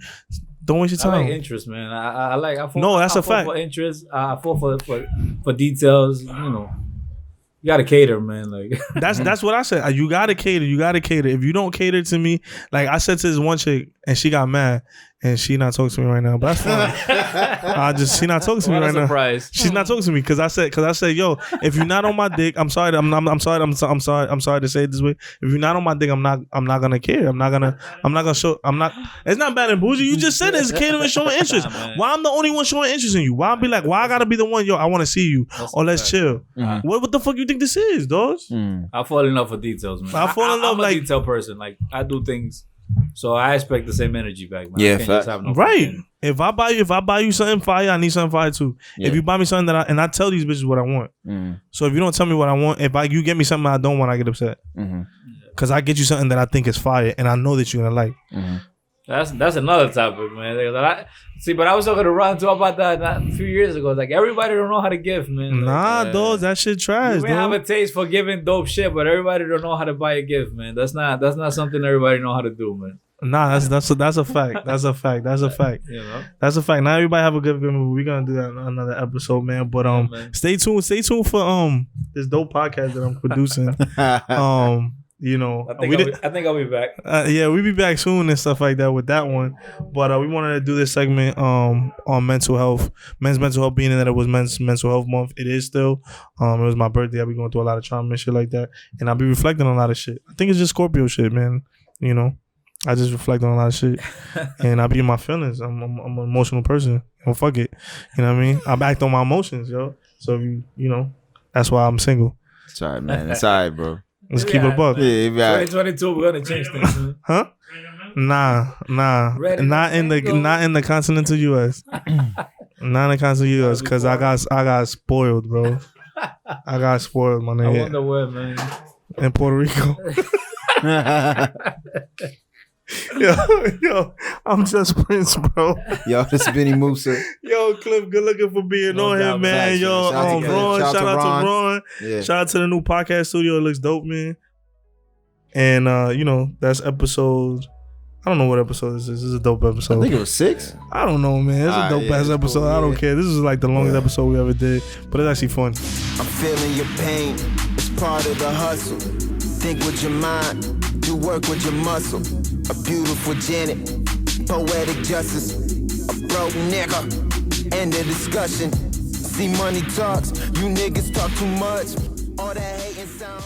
Speaker 4: Don't waste your
Speaker 1: I like
Speaker 4: time.
Speaker 1: interest, man. I like. I fall,
Speaker 4: No, that's
Speaker 1: I
Speaker 4: a
Speaker 1: fall
Speaker 4: fact.
Speaker 1: For interest, I fall for details. You know, you gotta cater, man. Like
Speaker 4: That's what I said. You gotta cater. You gotta cater. If you don't cater to me, like I said to this one chick, and she got mad, and she not talking to me right now. But that's fine. she not talking to me
Speaker 1: what a
Speaker 4: right now.
Speaker 1: surprise.
Speaker 4: She's not talking to me because I said, yo, if you're not on my dick, I'm sorry to say it this way. If you're not on my dick, I'm not gonna care. I'm not gonna show. It's not bad and bougie. You just said it's catering, showing interest.
Speaker 1: Nah, man.
Speaker 4: Why I'm the only one showing interest in you? Why I be like, why I gotta be the one? Yo, I want to see you.
Speaker 1: That's
Speaker 4: Or
Speaker 1: a
Speaker 4: let's
Speaker 1: fact.
Speaker 4: chill.
Speaker 2: Mhm.
Speaker 4: What the fuck you think this is, dog?
Speaker 1: I fall in love with details, man.
Speaker 4: I fall in love,
Speaker 1: I'm a
Speaker 4: like-
Speaker 1: detail person. Like I do things, so I expect the same energy back, man.
Speaker 2: Yeah,
Speaker 1: I can't just
Speaker 2: fact.
Speaker 1: have no
Speaker 4: Right.
Speaker 1: fucking-
Speaker 4: If I buy you something fire, I need something fire too.
Speaker 2: Yeah.
Speaker 4: If you buy me something and I tell these bitches what I want.
Speaker 2: Mm.
Speaker 4: So if you don't tell me what I want, you get me something I don't want, I get upset.
Speaker 2: Mm-hmm.
Speaker 4: Cause I get you something that I think is fire and I know that you're gonna like.
Speaker 2: Mm-hmm.
Speaker 1: That's another topic, man. But I was talking to Ron too about that a few years ago. Like everybody don't know how to give, man.
Speaker 4: Nah,
Speaker 1: Like,
Speaker 4: dog, that shit trash,
Speaker 1: you may have a
Speaker 4: dog.
Speaker 1: taste for giving dope shit, but everybody don't know how to buy a gift, man. That's not something everybody know how to do, man.
Speaker 4: Nah, that's a fact. That's a fact. That's a fact.
Speaker 1: You know.
Speaker 4: That's a fact. Now everybody have a good movie. We're gonna do that in another episode, man. But
Speaker 1: man.
Speaker 4: stay tuned for this dope podcast that I'm producing. You know,
Speaker 1: I think I'll be back.
Speaker 4: Yeah, we'll be back soon and stuff like that with that one. But we wanted to do this segment on mental health, men's mental health, being that it was Men's Mental Health Month. It is still. It was my birthday. I'll be going through a lot of trauma and shit like that, and I'll be reflecting on a lot of shit. I think it's just Scorpio shit, man. You know, I just reflect on a lot of shit, and I be in my feelings. I'm an emotional person. Well, fuck it. You know what I mean? I act on my emotions, yo. So you know, that's why I'm single.
Speaker 2: It's all right, man. It's all right, bro.
Speaker 4: Let's keep it a buck.
Speaker 2: Yeah, right.
Speaker 1: 2022, we're gonna change things.
Speaker 4: Huh? Nah. Not in the continental US. Not in the continental US, cause I got spoiled, bro. I got spoiled, my nigga.
Speaker 1: I wonder where, man.
Speaker 4: In Puerto Rico. Yo, I'm just Prince, bro.
Speaker 2: Yo, this is Benny Musa.
Speaker 4: Yo, Cleff, good looking for being on here, man. Yo, Ron, shout out to Ron. Yeah. Shout out to the new podcast studio. It looks dope, man. And you know, that's episode. I don't know what episode this is. This is a dope episode.
Speaker 2: I think it was 6.
Speaker 4: I don't know, man. It's a dope ass episode. Cool, I don't care. This is like the longest episode we ever did, but it's actually fun.
Speaker 3: I'm feeling your pain. It's part of the hustle. Think with your mind. Do work with your muscle. A beautiful Janet, poetic justice. A broke nigga, end of discussion. See money talks, you niggas talk too much. All that hating sound.